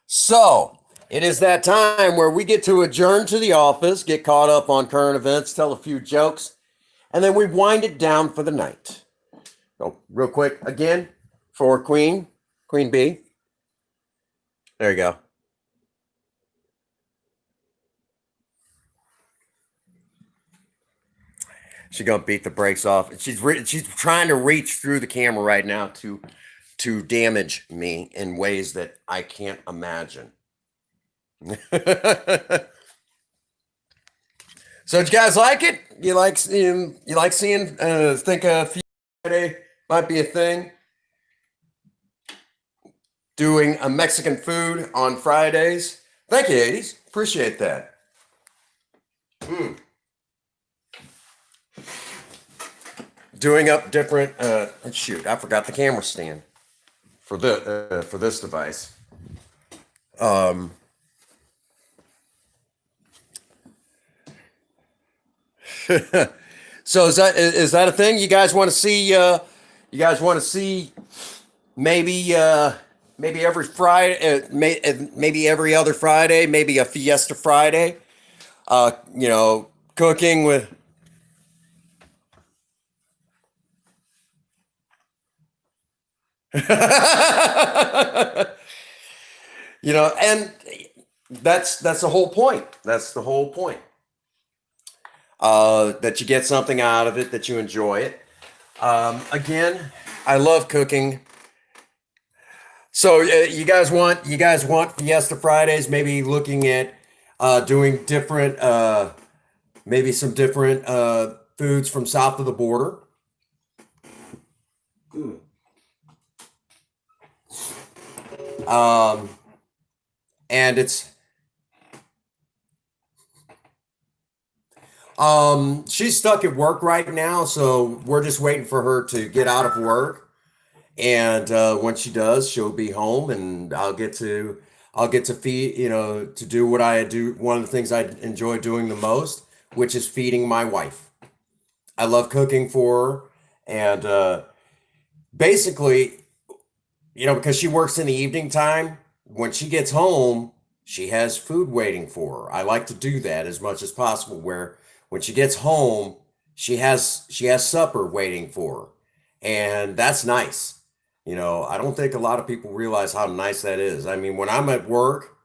So it is that time where we get to adjourn to the office, get caught up on current events, tell a few jokes, and then we wind it down for the night. So real quick, again, for Queen Bee. There you go. She's gonna beat the brakes off. She's trying to reach through the camera right now to damage me in ways that I can't imagine. So, did you guys like it? You like seeing? Think Friday might be a thing. Doing a Mexican food on Fridays. Thank you, 80s. Appreciate that. Doing up different. Shoot, I forgot the camera stand for this device. So is that a thing you guys want to see? You guys want to see maybe every Friday, maybe every other Friday, maybe a Fiesta Friday. Cooking with. And that's the whole point. That's the whole point. That you get something out of it, that you enjoy it. Again, I love cooking. So you guys want Fiesta Fridays? Maybe looking at doing different, maybe some different foods from south of the border. And it's She's stuck at work right now, so we're just waiting for her to get out of work. And when she does, she'll be home, and I'll get to feed, to do what I do. One of the things I enjoy doing the most, which is feeding my wife. I love cooking for her, and basically, because she works in the evening time, when she gets home, she has food waiting for her. I like to do that as much as possible, where when she gets home, she has supper waiting for her. And that's nice. I don't think a lot of people realize how nice that is. I mean, when I'm at work,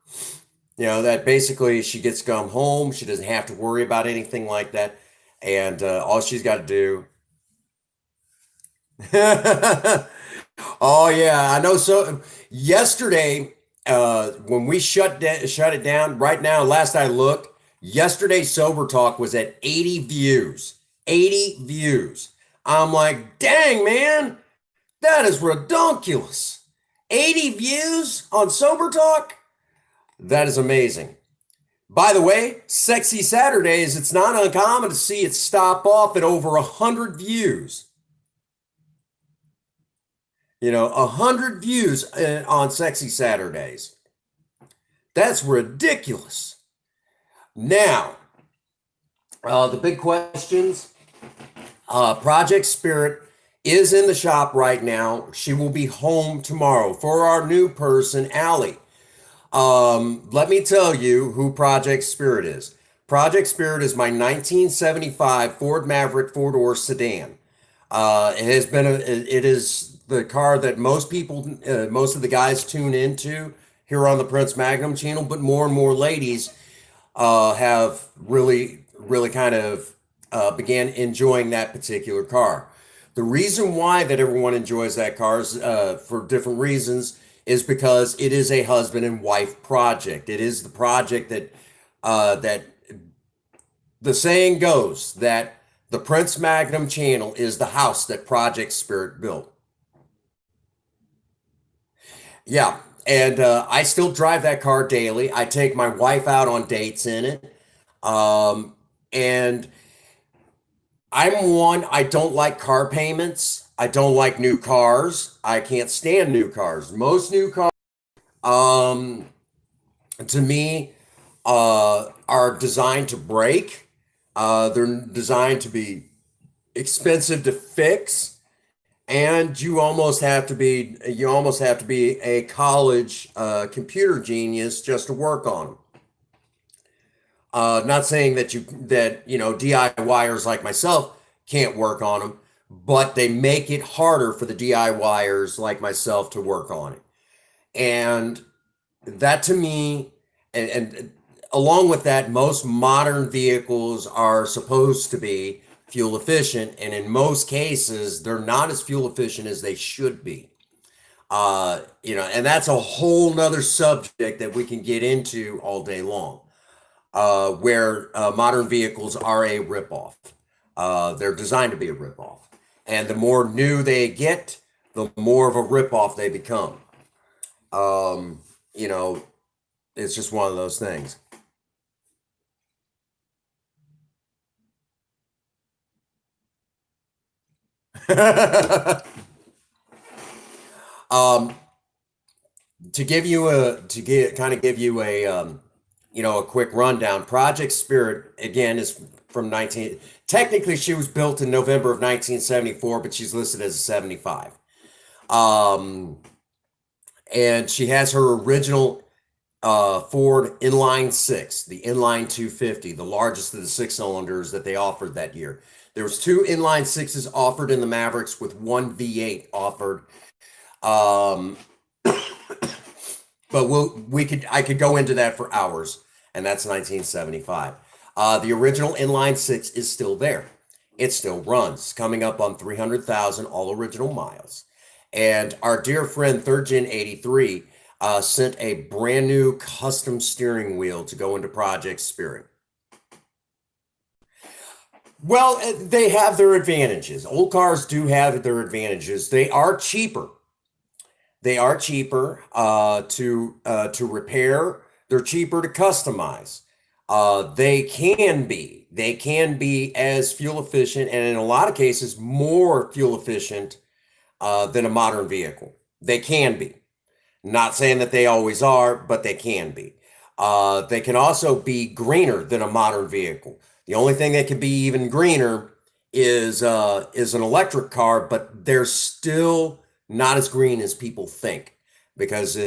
that basically she gets to come home, she doesn't have to worry about anything like that. And all she's got to do. Oh yeah, I know. So yesterday, when we shut it down, right now, last I looked, yesterday's Sober Talk was at 80 views. 80 views. I'm like, dang man, that is redonkulous. 80 views on Sober Talk? That is amazing. By the way, Sexy Saturdays, it's not uncommon to see it stop off at over 100 views. 100 views on Sexy Saturdays. That's ridiculous. Now, the big questions. Project Spirit is in the shop right now. She will be home tomorrow for our new person, Allie. Let me tell you who Project Spirit is. Project Spirit is my 1975 Ford Maverick four-door sedan. It is the car that most people, most of the guys tune into here on the Prince Magnum channel, but more and more ladies have really kind of began enjoying that particular car. The reason why that everyone enjoys that car is, for different reasons, is because it is a husband and wife project. It is the project that the saying goes that the Prince Magnum channel is the house that Project Spirit built. Yeah, and I still drive that car daily. I take my wife out on dates in it. And I don't like car payments. I don't like new cars. I can't stand new cars. Most new cars, um, to me, are designed to break. They're designed to be expensive to fix, and you almost have to be a college computer genius just to work on them. Not saying that DIYers like myself can't work on them, but they make it harder for the DIYers like myself to work on it. And that to me, and along with that, most modern vehicles are supposed to be fuel efficient, and in most cases, they're not as fuel efficient as they should be. And that's a whole nother subject that we can get into all day long, where modern vehicles are a ripoff. They're designed to be a ripoff. And the more new they get, the more of a ripoff they become. Um, you know, it's just one of those things. um, to give you a quick rundown. Project Spirit again is from 19. Technically, she was built in November of 1974, but she's listed as a 75. Um, and she has her original Ford inline six, the inline 250, the largest of the six cylinders that they offered that year. There was two inline sixes offered in the Mavericks with one V8 offered. Um, but I could go into that for hours, and that's 1975. The original inline six is still there. It still runs, coming up on 300,000 all original miles. And our dear friend Third Gen 83 sent a brand new custom steering wheel to go into Project Spirit. Well, they have their advantages. Old cars do have their advantages. They are cheaper. They are cheaper to repair. They're cheaper to customize. They can be as fuel efficient, and in a lot of cases, more fuel efficient than a modern vehicle. They can be. Not saying that they always are, but they can be. They can also be greener than a modern vehicle. The only thing that could be even greener is an electric car, but they're still not as green as people think because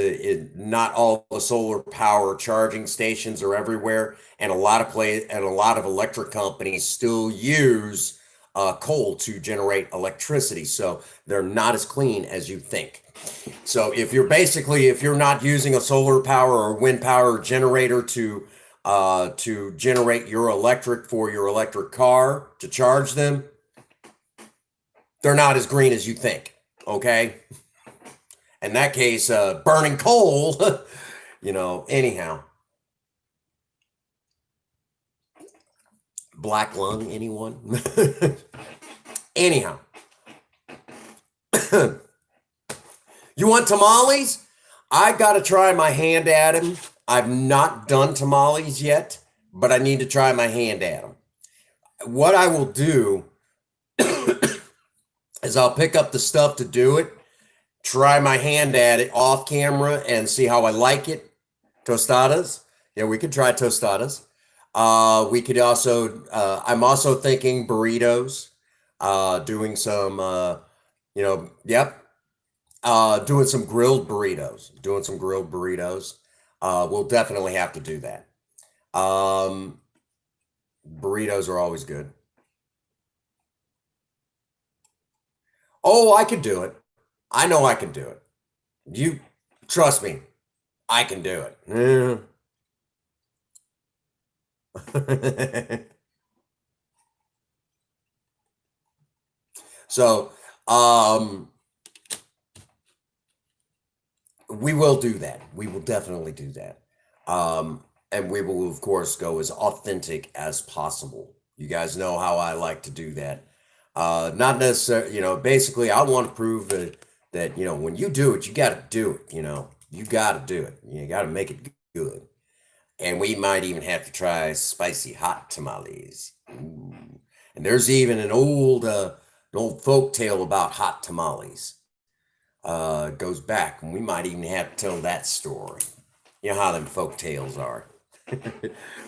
not all the solar power charging stations are everywhere, and a lot of electric companies still use coal to generate electricity, so they're not as clean as you think. So if you're not using a solar power or wind power generator to generate your electric for your electric car to charge them, they're not as green as you think. Okay, in that case, burning coal, Anyhow, black lung, anyone? Anyhow, you want tamales? I got to try my hand at them. I've not done tamales yet, but I need to try my hand at them. What I will do is I'll pick up the stuff to do it, try my hand at it off camera, and see how I like it. Tostadas. Yeah, we could try tostadas. We could also, I'm also thinking burritos, doing some, yep, doing some grilled burritos. Doing some grilled burritos. We'll definitely have to do that. Um, Burritos are always good. Oh, I could do it. I know I can do it. You trust me, I can do it. Yeah. So, um, we will do that. We will definitely do that. And we will, of course, go as authentic as possible. You guys know how I like to do that. Not necessarily, basically, I want to prove that when you do it, you got to do it. You got to do it. You got to make it good. And we might even have to try spicy hot tamales. Ooh. And there's even an old folk tale about hot tamales. Goes back, and we might even have to tell that story. You know how them folk tales are.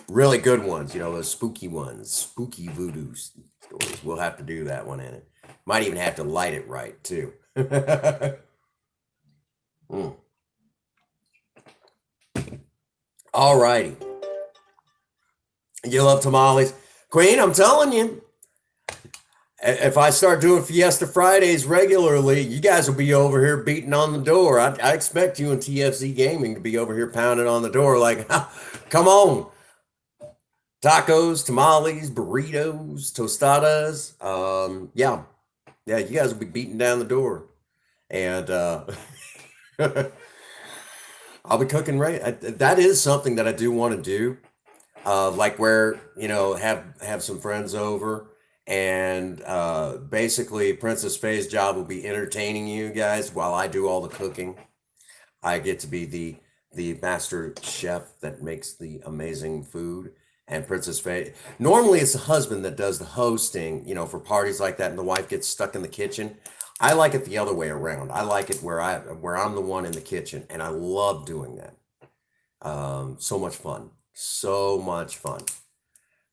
Really good ones, those spooky ones, spooky voodoo stories. We'll have to do that one in it. Might even have to light it right too. Mm. All righty. You love tamales, Queen? I'm telling you, if I start doing Fiesta Fridays regularly, you guys will be over here beating on the door. I expect you and TFC Gaming to be over here pounding on the door like, come on, tacos, tamales, burritos, tostadas. Yeah, you guys will be beating down the door, and I'll be cooking right. That is something that I do want to do, like where have some friends over, and basically Princess Faye's job will be entertaining you guys while I do all the cooking. I get to be the master chef that makes the amazing food. And Princess Faye, normally it's the husband that does the hosting, for parties like that, and the wife gets stuck in the kitchen. I like it the other way around. I like it where I'm the one in the kitchen, and I love doing that. So much fun, so much fun,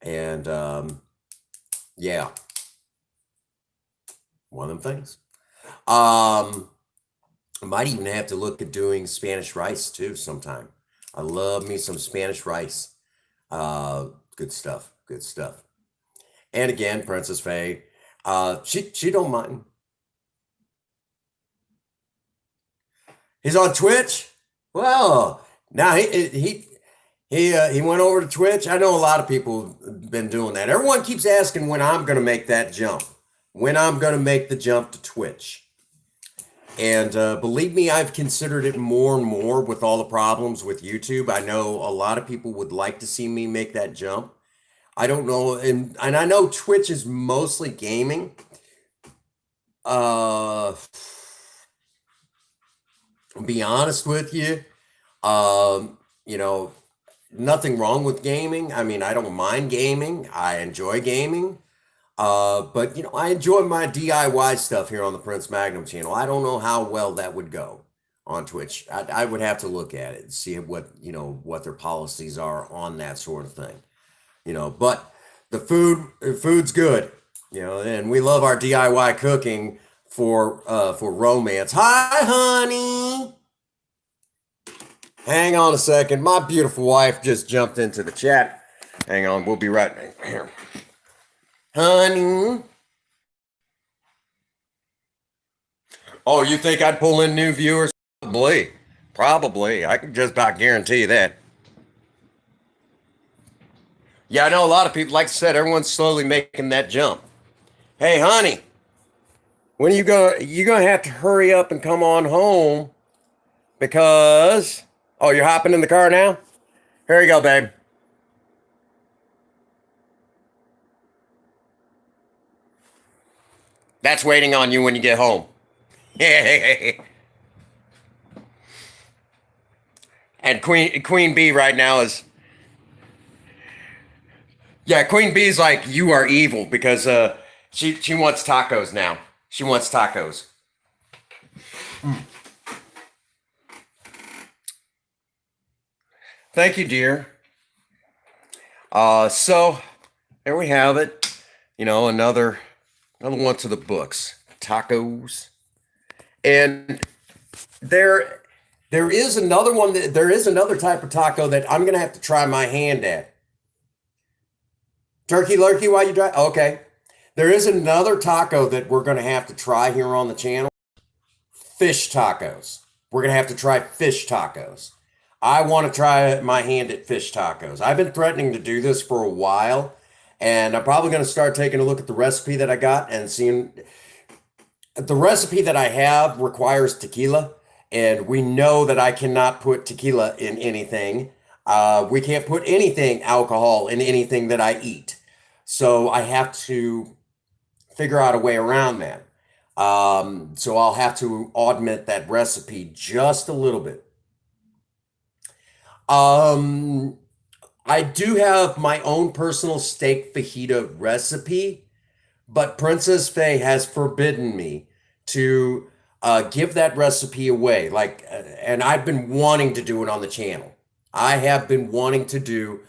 and yeah, one of them things. Um, I might even have to look at doing Spanish rice too sometime. I love me some Spanish rice. Good stuff. Good stuff. And again, Princess Faye, she don't mind. He's on Twitch. Well, now he went over to Twitch. I know a lot of people have been doing that. Everyone keeps asking when I'm going to make that jump. When I'm going to make the jump to Twitch. And believe me, I've considered it more and more with all the problems with YouTube. I know a lot of people would like to see me make that jump. I don't know, and I know Twitch is mostly gaming. I'll be honest with you, um, you know, nothing wrong with gaming. I mean, I don't mind gaming. I enjoy gaming. But I enjoy my DIY stuff here on the Prince Magnum channel. I don't know how well that would go on Twitch. I would have to look at it and see what their policies are on that sort of thing. But the food's good. And we love our DIY cooking for romance. Hi, honey. Hang on a second. My beautiful wife just jumped into the chat. Hang on, we'll be right here. Honey. Oh, you think I'd pull in new viewers? Probably. Probably. I can just about guarantee that. Yeah, I know a lot of people, like I said, everyone's slowly making that jump. Hey, honey, when are you gonna have to hurry up and come on home because oh, you're hopping in the car now? Here you go, babe. That's waiting on you when you get home. And Queen Bee right now is yeah, Queen Bee's like you are evil because she wants tacos now. She wants tacos. Thank you, dear. So there we have it. Another one to the books. Tacos. And there is another one there is another type of taco that I'm gonna have to try my hand at. Turkey lurkey while you drive? Okay. There is another taco that we're gonna have to try here on the channel. Fish tacos. We're gonna have to try fish tacos. I want to try my hand at fish tacos. I've been threatening to do this for a while, and I'm probably going to start taking a look at the recipe that I got and seeing the recipe that I have requires tequila, and we know that I cannot put tequila in anything. We can't put anything alcohol in anything that I eat. So I have to figure out a way around that. So I'll have to augment that recipe just a little bit. Um, I do have my own personal steak fajita recipe, but Princess Faye has forbidden me to give that recipe away. And I've been wanting to do it on the channel. I have been wanting to do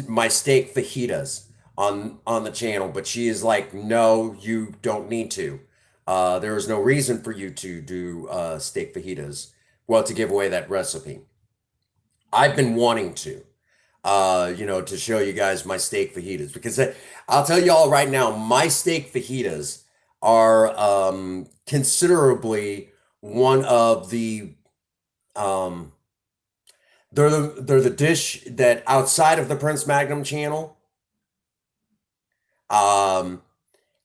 my steak fajitas on the channel, but she is like, no, you don't need to. There is no reason for you to do steak fajitas. Well, to give away that recipe. I've been wanting to show you guys my steak fajitas because I'll tell you all right now, my steak fajitas are considerably one of the um, they're the dish that outside of the Prince Magnum channel, um,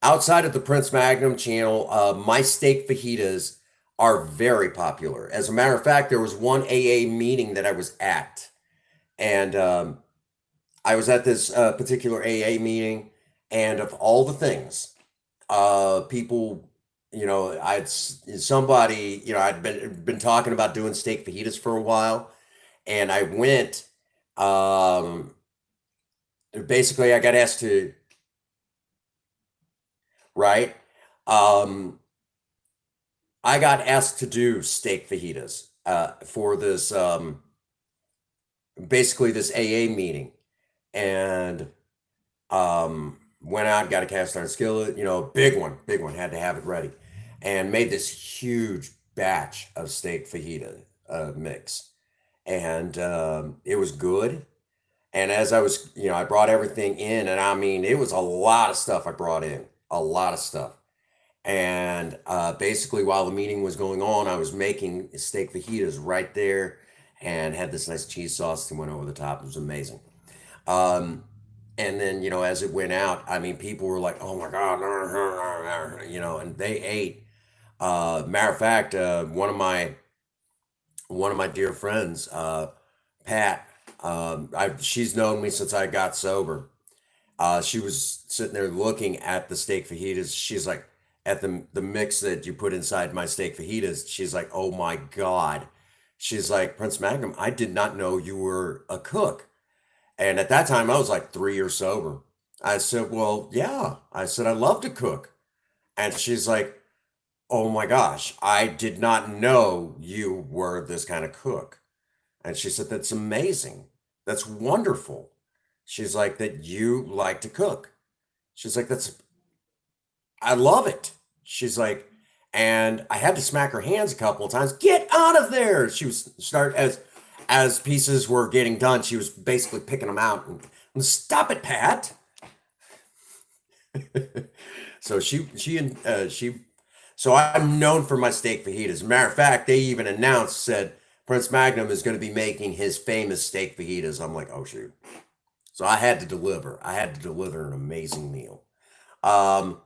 outside of the Prince Magnum channel, my steak fajitas are very popular. As a matter of fact, there was one AA meeting that I was at, and I was at this particular AA meeting, and of all the things, people, somebody, I'd been talking about doing steak fajitas for a while, and I went. Um, Basically, I got asked to, right? Um, I got asked to do steak fajitas for this basically this AA meeting, and went out, got a cast iron skillet, big one, had to have it ready, and made this huge batch of steak fajita mix, and it was good. And as I was, I brought everything in, and I mean, it was a lot of stuff I brought in, a lot of stuff. And basically, while the meeting was going on, I was making steak fajitas right there and had this nice cheese sauce that went over the top. It was amazing. Um, and then, as it went out, I mean, people were like, oh my God, and they ate. Matter of fact, one of my dear friends, Pat, she's known me since I got sober. She was sitting there looking at the steak fajitas. She's like, at the mix that you put inside my steak fajitas. She's like, "Oh my God, She's like, Prince Magnum, I did not know you were a cook. And at that time, I was like 3 years sober. I said, well, yeah. I said, I love to cook. And she's like, oh my gosh, I did not know you were this kind of cook. And she said, that's amazing. That's wonderful. She's like, that you like to cook. She's like, I love it. She's like, and I had to smack her hands a couple of times. Get out of there. She was start as pieces were getting done. She was basically picking them out and stop it, Pat. So she so I'm known for my steak fajitas. As a matter of fact, they even announced said Prince Magnum is going to be making his famous steak fajitas. I'm like, oh shoot. So I had to deliver. I had to deliver an amazing meal. Um,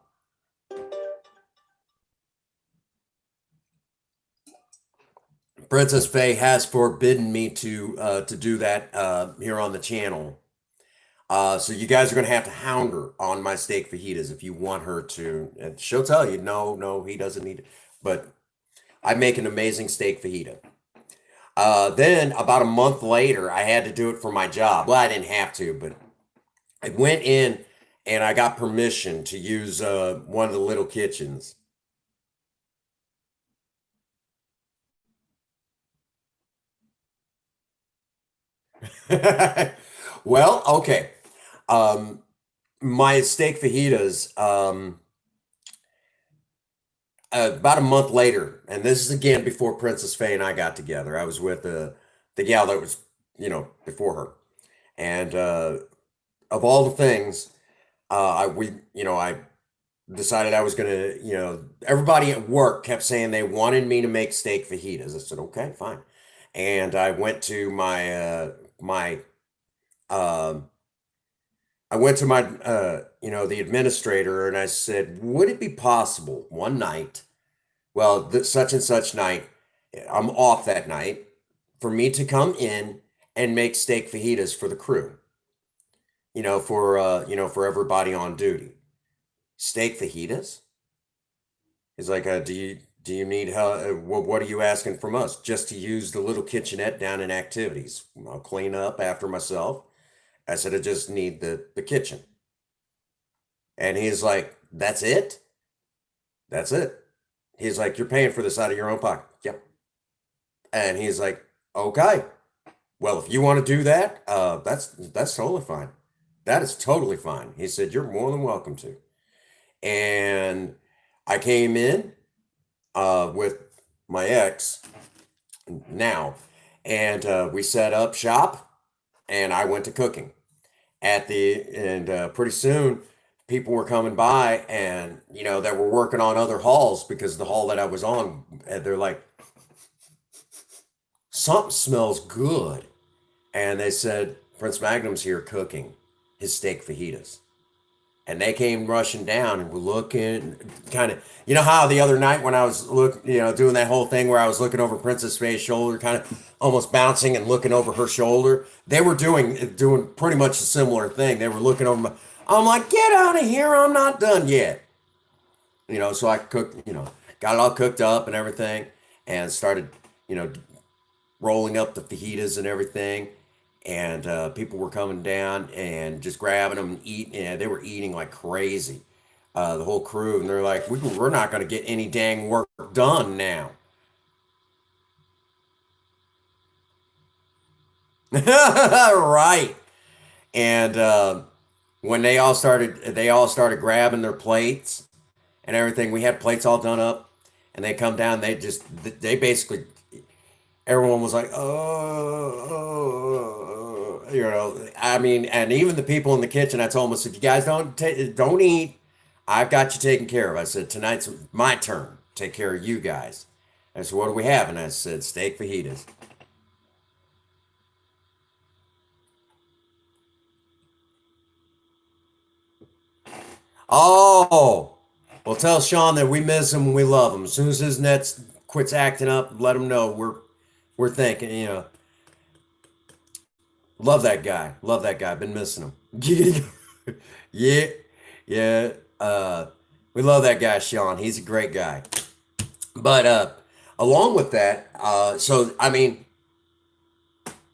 Princess Faye has forbidden me to do that here on the channel. So you guys are going to have to hound her on my steak fajitas if you want her to. And she'll tell you, no, no, he doesn't need it. But I make an amazing steak fajita. Then about a month later, I had to do it for my job. Well, I didn't have to, but I went in and I got permission to use one of the little kitchens. Well, okay. Um, my steak fajitas, about a month later, and this is again before Princess Faye and I got together. I was with the gal that was, before her. And of all the things, I decided I was gonna, everybody at work kept saying they wanted me to make steak fajitas. I said, okay, fine. And I went to my um I went to my the administrator and I said, would it be possible one night, well, such and such night, I'm off that night, for me to come in and make steak fajitas for the crew, for everybody on duty. Steak fajitas? He's like, do you need help? What are you asking from us? Just to use the little kitchenette down in activities. I'll clean up after myself. I said, I just need the kitchen. And he's like, that's it? That's it. He's like, you're paying for this out of your own pocket. Yep. And he's like, okay. Well, if you want to do that, that's totally fine. That is totally fine. He said, you're more than welcome to. And I came in with my ex now, and we set up shop, and I went to cooking and pretty soon people were coming by and that were working on other halls because the hall that I was on, and they're like, something smells good. And they said, Prince Magnum's here cooking his steak fajitas. And they came rushing down and were looking kind of, how the other night when I was doing that whole thing where I was looking over Princess Faye's shoulder, kind of almost bouncing and looking over her shoulder. They were doing pretty much a similar thing. They were looking over I'm like, get out of here. I'm not done yet. So I cooked, got it all cooked up and everything and started, you know, rolling up the fajitas and everything. And people were coming down and just grabbing them and eating. And they were eating like crazy, the whole crew. And they're like, we're not going to get any dang work done now. Right. And when they all started grabbing their plates and everything. We had plates all done up, and they come down. They basically, everyone was like, oh, I mean, and even the people in the kitchen, I told them, I said, you guys don't eat. I've got you taken care of. I said, tonight's my turn. Take care of you guys. I said, what do we have? And I said, steak fajitas. Oh, well, tell Sean that we miss him and we love him. As soon as his nets quits acting up, let him know we're thinking. Love that guy. Love that guy. Been missing him. Yeah, yeah. We love that guy, Sean. He's a great guy. But along with that, so I mean,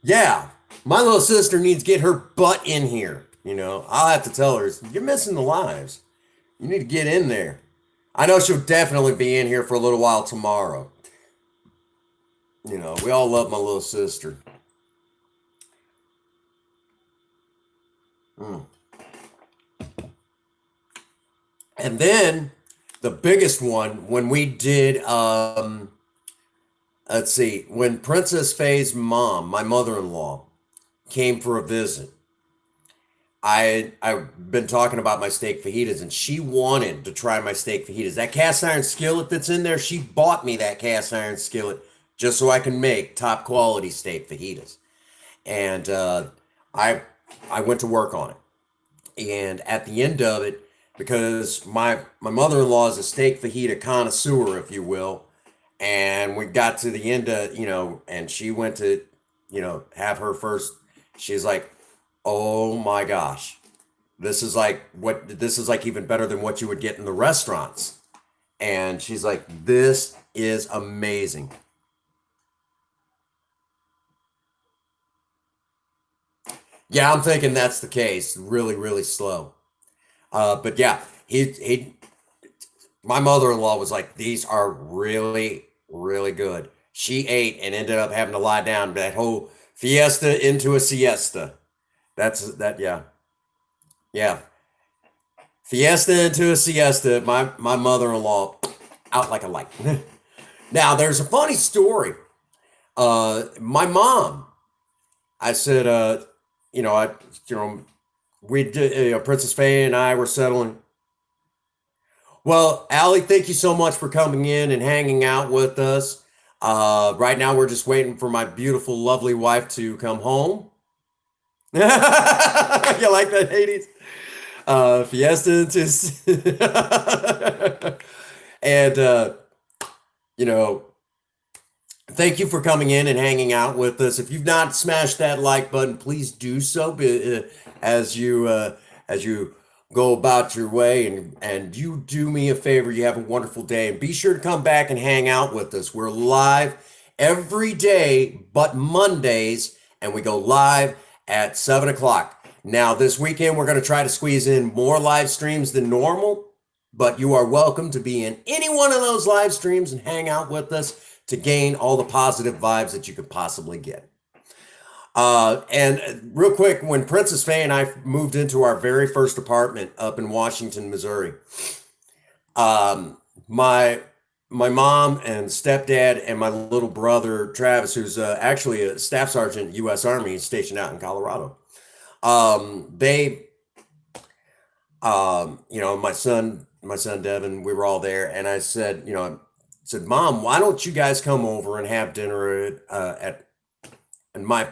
yeah, my little sister needs to get her butt in here. I'll have to tell her, you're missing the lives. You need to get in there. I know she'll definitely be in here for a little while tomorrow. We all love my little sister. Mm. And then the biggest one, when we did, let's see, when Princess Faye's mom, my mother-in-law, came for a visit, I've been talking about my steak fajitas, and she wanted to try my steak fajitas. That cast iron skillet that's in there, she bought me that cast iron skillet just so I can make top quality steak fajitas. And I I went to work on it. And at the end of it, because my mother-in-law is a steak fajita connoisseur, if you will, and we got to the end of, and she went to, have her first, she's like, oh my gosh, this is like even better than what you would get in the restaurants. And she's like, this is amazing. Yeah, I'm thinking that's the case. Really, really slow. But yeah, my mother-in-law was like, these are really, really good. She ate and ended up having to lie down that whole fiesta into a siesta. That's that, yeah. Yeah. Fiesta into a siesta. My mother-in-law out like a light. Now there's a funny story. My mom, I said, you know, I, you know, we did, Princess Faye and I were settling. Well, Allie, thank you so much for coming in and hanging out with us. Right now, we're just waiting for my beautiful, lovely wife to come home. You like that, Hades? Fiesta to and you know, thank you for coming in and hanging out with us. If you've not smashed that like button, please do so as you go about your way, and you do me a favor. You have a wonderful day, and be sure to come back and hang out with us. We're live every day but Mondays, and we go live at 7 o'clock. Now this weekend we're going to try to squeeze in more live streams than normal, but you are welcome to be in any one of those live streams and hang out with us to gain all the positive vibes that you could possibly get. And real quick, when Princess Faye and I moved into our very first apartment up in Washington, Missouri, my mom and stepdad and my little brother Travis, who's actually a staff sergeant, U.S. Army, stationed out in Colorado. They, my son Devin, we were all there, and I said, Mom, why don't you guys come over and have dinner at in my,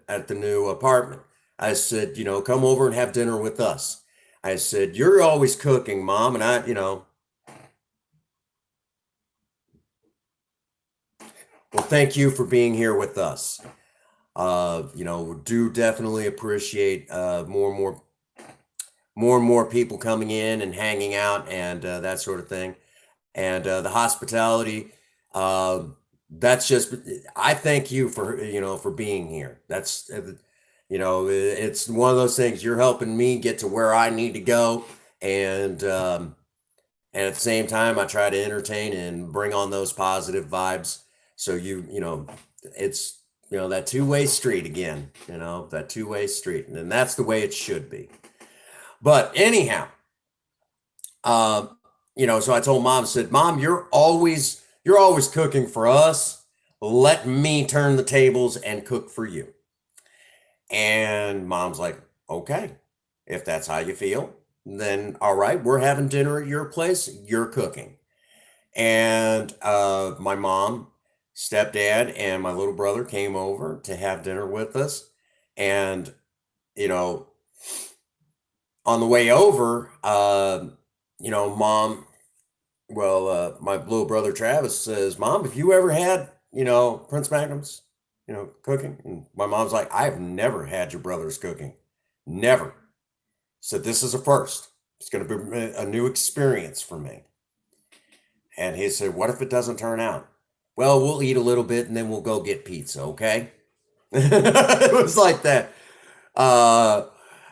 at the new apartment? I said, come over and have dinner with us. I said, you're always cooking, Mom, and well, thank you for being here with us. Do definitely appreciate more and more people coming in and hanging out and that sort of thing. And the hospitality, that's just, I thank you for being here. That's, it's one of those things. You're helping me get to where I need to go. And at the same time, I try to entertain and bring on those positive vibes. So it's, that two-way street again, that two-way street. And that's the way it should be. But anyhow, so I told Mom, said, Mom, you're always cooking for us. Let me turn the tables and cook for you. And Mom's like, okay, if that's how you feel, then all right, we're having dinner at your place. You're cooking. And my mom, stepdad, and my little brother came over to have dinner with us. And, on the way over, Mom, well, my little brother Travis says, Mom, have you ever had, Prince Magnum's, cooking? And my mom's like, I've never had your brother's cooking. Never. So this is a first. It's going to be a new experience for me. And he said, what if it doesn't turn out? well, we'll eat a little bit and then we'll go get pizza, okay? It was like that. Uh,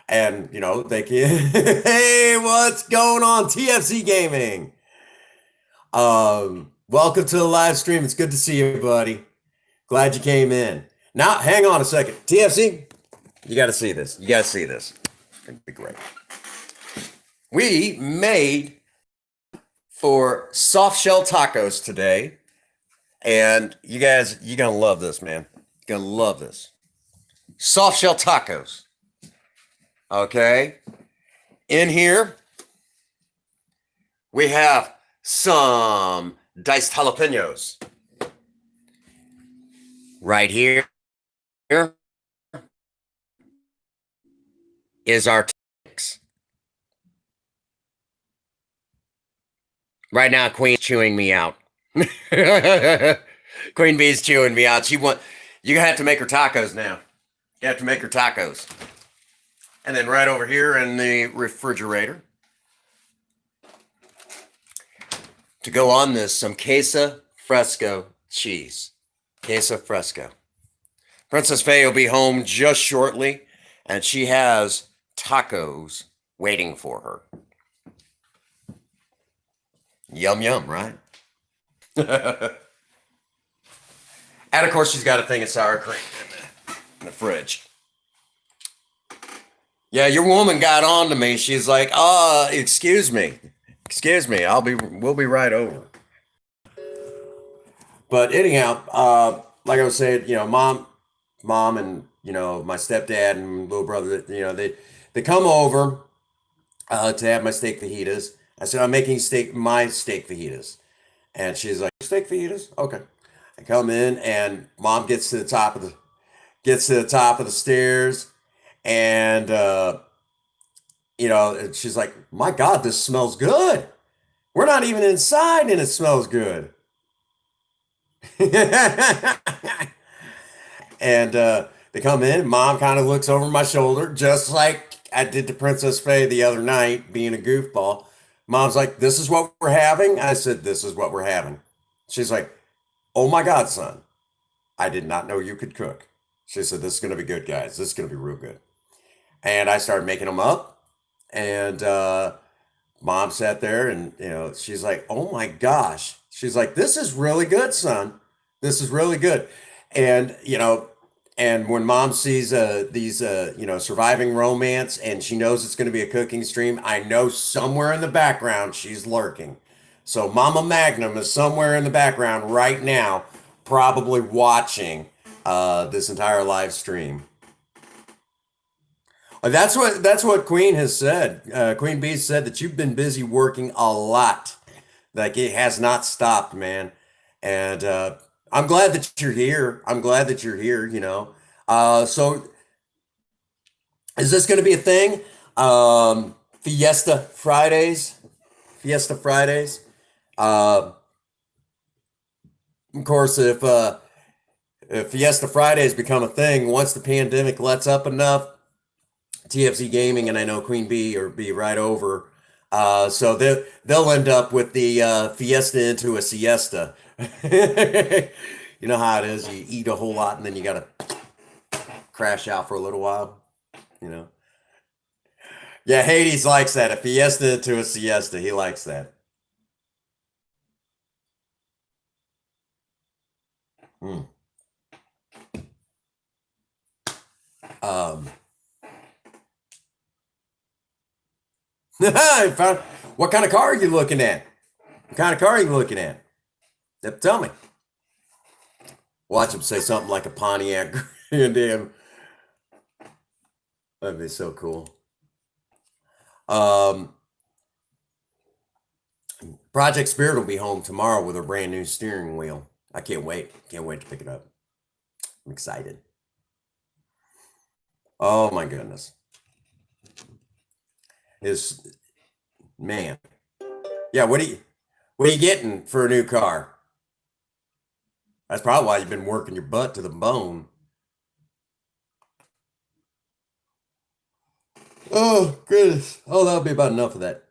and they can, hey, what's going on, TFC Gaming? Welcome to the live stream. It's good to see you, buddy. Glad you came in. Now, hang on a second. TFC, you got to see this. You got to see this. It'd be great. We made for soft shell tacos today. And you guys, you're going to love this, man. You're going to love this. Soft shell tacos. Okay. In here, we have some diced jalapenos. Right here is our toppings. Right now, Queen's chewing me out. Queen Bee's chewing me out. You have to make her tacos now. You have to make her tacos. And then right over here in the refrigerator, to go on this, some queso fresco cheese. Queso fresco. Princess Faye will be home just shortly, and she has tacos waiting for her. Yum, yum, right? And of course, she's got a thing of sour cream in the fridge. Yeah, your woman got on to me. She's like, excuse me. We'll be right over. But anyhow, like I was saying, mom and, my stepdad and little brother, they come over to have my steak fajitas. I said, I'm making my steak fajitas. And she's like, steak fajitas? Okay. I come in and mom gets to the top of the stairs, and and she's like, my God, this smells good. We're not even inside and it smells good. And they come in, mom kind of looks over my shoulder, just like I did to Princess Faye the other night, being a goofball. Mom's like, this is what we're having? I said, this is what we're having. She's like, oh my God, son, I did not know you could cook. She said, this is going to be good, guys. This is going to be real good. And I started making them up. And mom sat there and, she's like, oh my gosh. She's like, this is really good, son. This is really good. And, and when mom sees these, surviving romance, and she knows it's going to be a cooking stream, I know somewhere in the background she's lurking. So Mama Magnum is somewhere in the background right now, probably watching this entire live stream. That's what Queen has said. Queen Bee said that you've been busy working a lot. Like, it has not stopped, man. And I'm glad that you're here. So is this going to be a thing? Fiesta Fridays. Of course, if Fiesta Fridays become a thing, once the pandemic lets up enough, TFC Gaming and I know Queen Bee will be right over. So they'll end up with the Fiesta into a siesta. You know how it is. You eat a whole lot and then you got to crash out for a little while. Yeah, Hades likes that. A Fiesta into a siesta. He likes that. What kind of car are you looking at? Yep, tell me. Watch him say something like a Pontiac Grand Am. That'd be so cool. Project Spirit will be home tomorrow with a brand new steering wheel. I can't wait. Can't wait to pick it up. I'm excited. Oh my goodness. Man. Yeah, what are you getting for a new car? That's probably why you've been working your butt to the bone. Oh, goodness. Oh, that'll be about enough of that.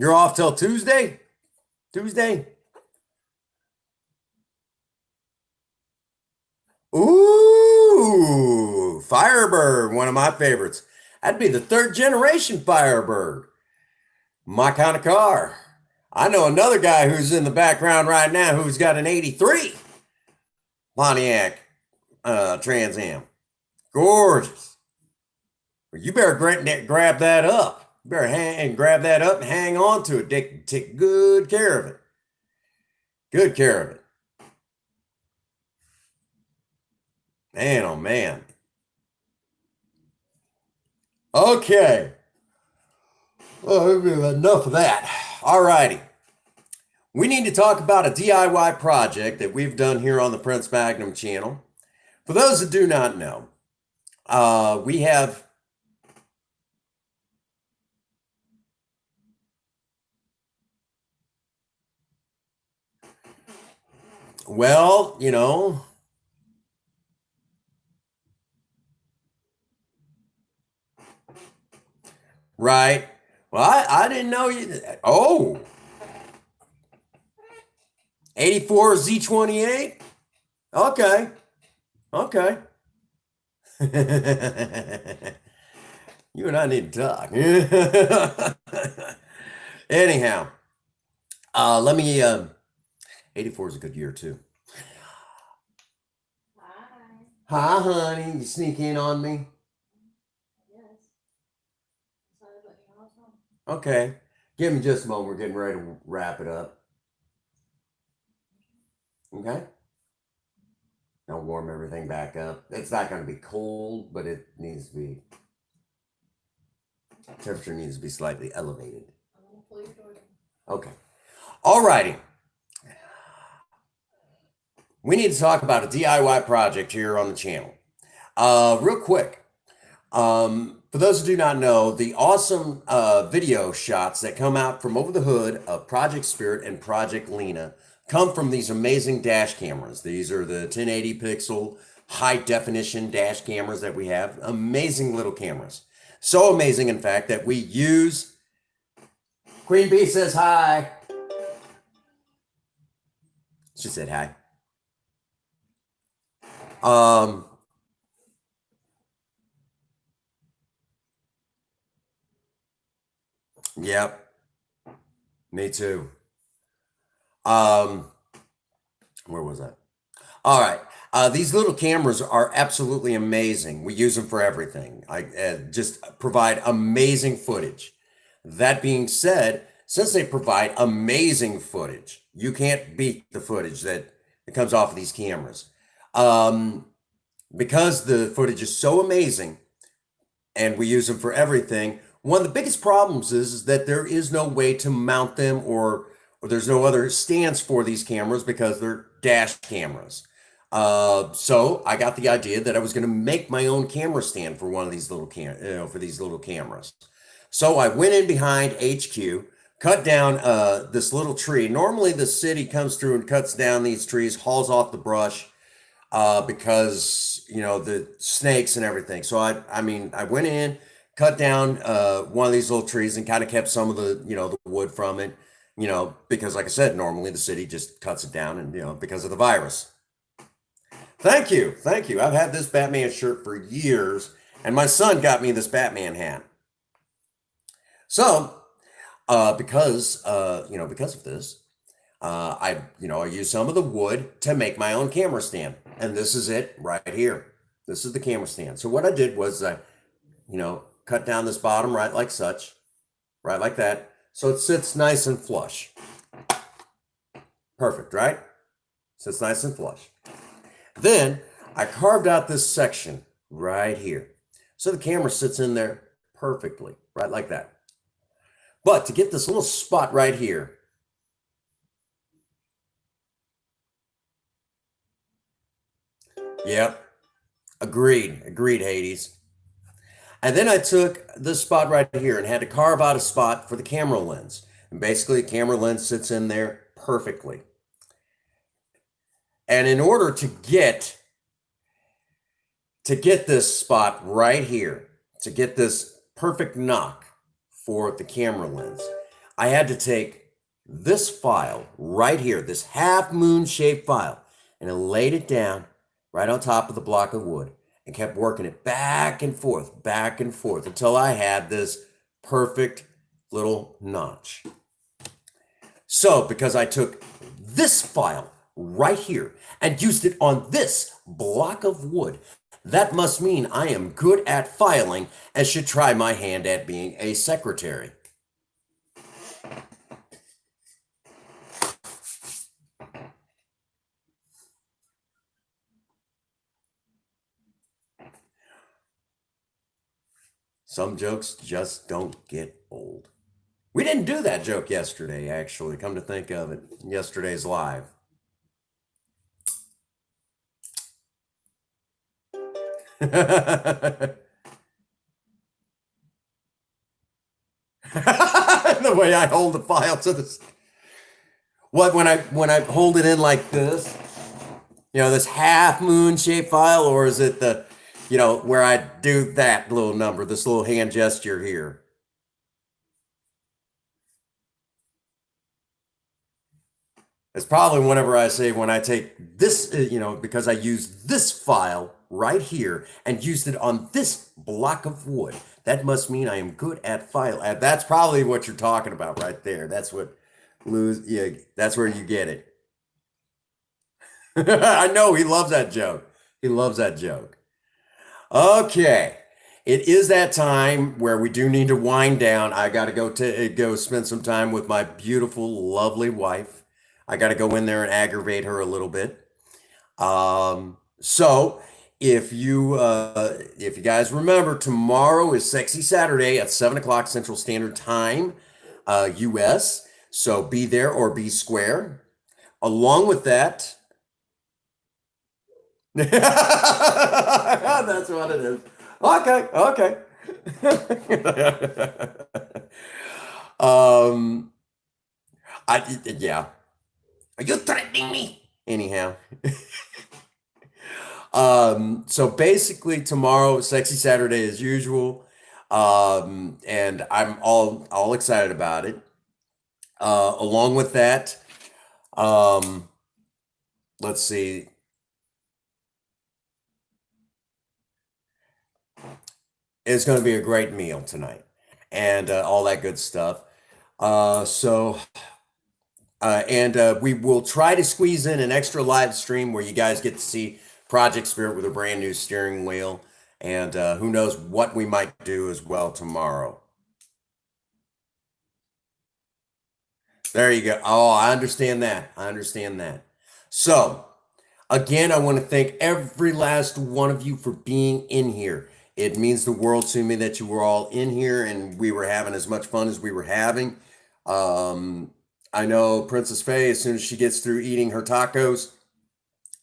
You're off till Tuesday? Tuesday? Ooh, Firebird, one of my favorites. That'd be the third generation Firebird. My kind of car. I know another guy who's in the background right now who's got an 83 Pontiac Trans Am. Gorgeous. You better grab that up. You better grab that up and hang on to it. Take good care of it. Good care of it. Man, oh man. Okay. Well, enough of that. All righty. We need to talk about a DIY project that we've done here on the Prince Magnum channel. For those that do not know, we have well, you know, right. Well, I didn't know you. Oh, 84 Z28. Okay. Okay. You and I need to talk. Anyhow, let me 84 is a good year too. Hi, honey. You sneak in on me? Yes. Okay. Give me just a moment. We're getting ready to wrap it up. Okay. I'll warm everything back up. It's not going to be cold, but it needs to be, temperature needs to be slightly elevated. Okay. All righty. We need to talk about a DIY project here on the channel. Real quick. For those who do not know, the awesome video shots that come out from over the hood of Project Spirit and Project Lena come from these amazing dash cameras. These are the 1080 pixel high definition dash cameras that we have. Amazing little cameras. So amazing, in fact, that we use. Queen Bee says hi. She said hi. Yep. Me too. Where was that? All right. These little cameras are absolutely amazing. We use them for everything. I just provide amazing footage. That being said, since they provide amazing footage, you can't beat the footage that comes off of these cameras. Because the footage is so amazing and we use them for everything, one of the biggest problems is that there is no way to mount them or there's no other stands for these cameras because they're dash cameras. So I got the idea that I was going to make my own camera stand for one of these little for these little cameras. So I went in behind HQ, cut down this little tree. Normally the city comes through and cuts down these trees, hauls off the brush because, you know, the snakes and everything. So I went in, cut down one of these little trees and kind of kept some of the, you know, the wood from it. You know, because like I said, normally the city just cuts it down and, you know, because of the virus. Thank you. Thank you. I've had this Batman shirt for years and my son got me this Batman hat. So, because of this, I use some of the wood to make my own camera stand. And this is it right here. This is the camera stand. So what I did was I, cut down this bottom right like such, right like that. So it sits nice and flush. Perfect, right? Sits nice and flush. Then I carved out this section right here. So the camera sits in there perfectly, right like that. But to get this little spot right here, yep, agreed, Hades. And then I took this spot right here and had to carve out a spot for the camera lens. And basically the camera lens sits in there perfectly. And in order to get this spot right here, to get this perfect knock for the camera lens, I had to take this file right here, this half moon shaped file, and I laid it down right on top of the block of wood and kept working it back and forth until I had this perfect little notch. So, because I took this file right here and used it on this block of wood, that must mean I am good at filing and should try my hand at being a secretary. Some jokes just don't get old. We didn't do that joke yesterday, actually, come to think of it. Yesterday's live. The way I hold the file to this. What when I hold it in like this, this half moon shaped file, or is it the, where I do that little number, this little hand gesture here? It's probably whenever I say when I take this, because I use this file right here and used it on this block of wood. That must mean I am good at file. That's probably what you're talking about right there. That's what yeah, that's where you get it. I know he loves that joke. He loves that joke. Okay. It is that time where we do need to wind down. I got to go spend some time with my beautiful, lovely wife. I got to go in there and aggravate her a little bit. So if you guys remember, tomorrow is Sexy Saturday at 7 o'clock Central Standard Time, US. So be there or be square. Along with that, that's what it is. Okay, okay. um, yeah. Are you threatening me? Anyhow. So basically tomorrow, Sexy Saturday as usual. And I'm all excited about it. Along with that, let's see. It's going to be a great meal tonight and all that good stuff. We will try to squeeze in an extra live stream where you guys get to see Project Spirit with a brand new steering wheel. And who knows what we might do as well tomorrow. There you go. Oh, I understand that. I understand that. So, again, I want to thank every last one of you for being in here. It means the world to me that you were all in here and we were having as much fun as we were having. I know Princess Faye, as soon as she gets through eating her tacos,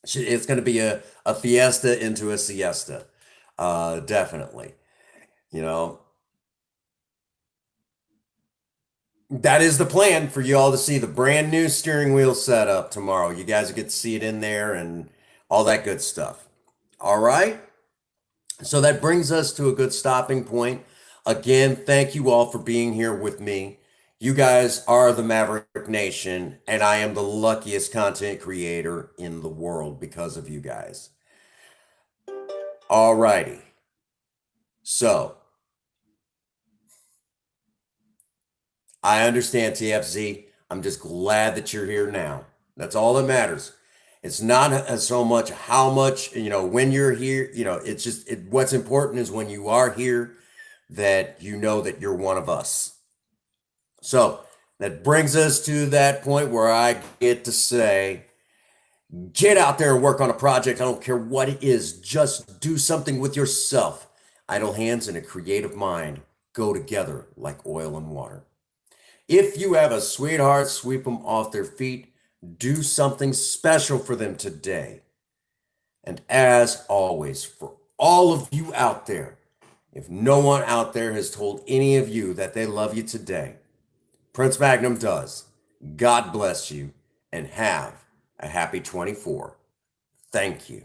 it's going to be a fiesta into a siesta. Definitely. You know, that is the plan for you all to see the brand new steering wheel setup tomorrow. You guys get to see it in there and all that good stuff. All right. So that brings us to a good stopping point. Again, thank you all for being here with me. You guys are the Maverick Nation, and I am the luckiest content creator in the world because of you guys. All righty. So, I understand, TFZ. I'm just glad that you're here now. That's all that matters. It's not so much how much, when you're here, it's just what's important is when you are here that you know that you're one of us. So that brings us to that point where I get to say, get out there and work on a project. I don't care what it is. Just do something with yourself. Idle hands and a creative mind go together like oil and water. If you have a sweetheart, sweep them off their feet. Do something special for them today. And as always, for all of you out there, if no one out there has told any of you that they love you today, Prince Magnum does. God bless you and have a happy 24. Thank you.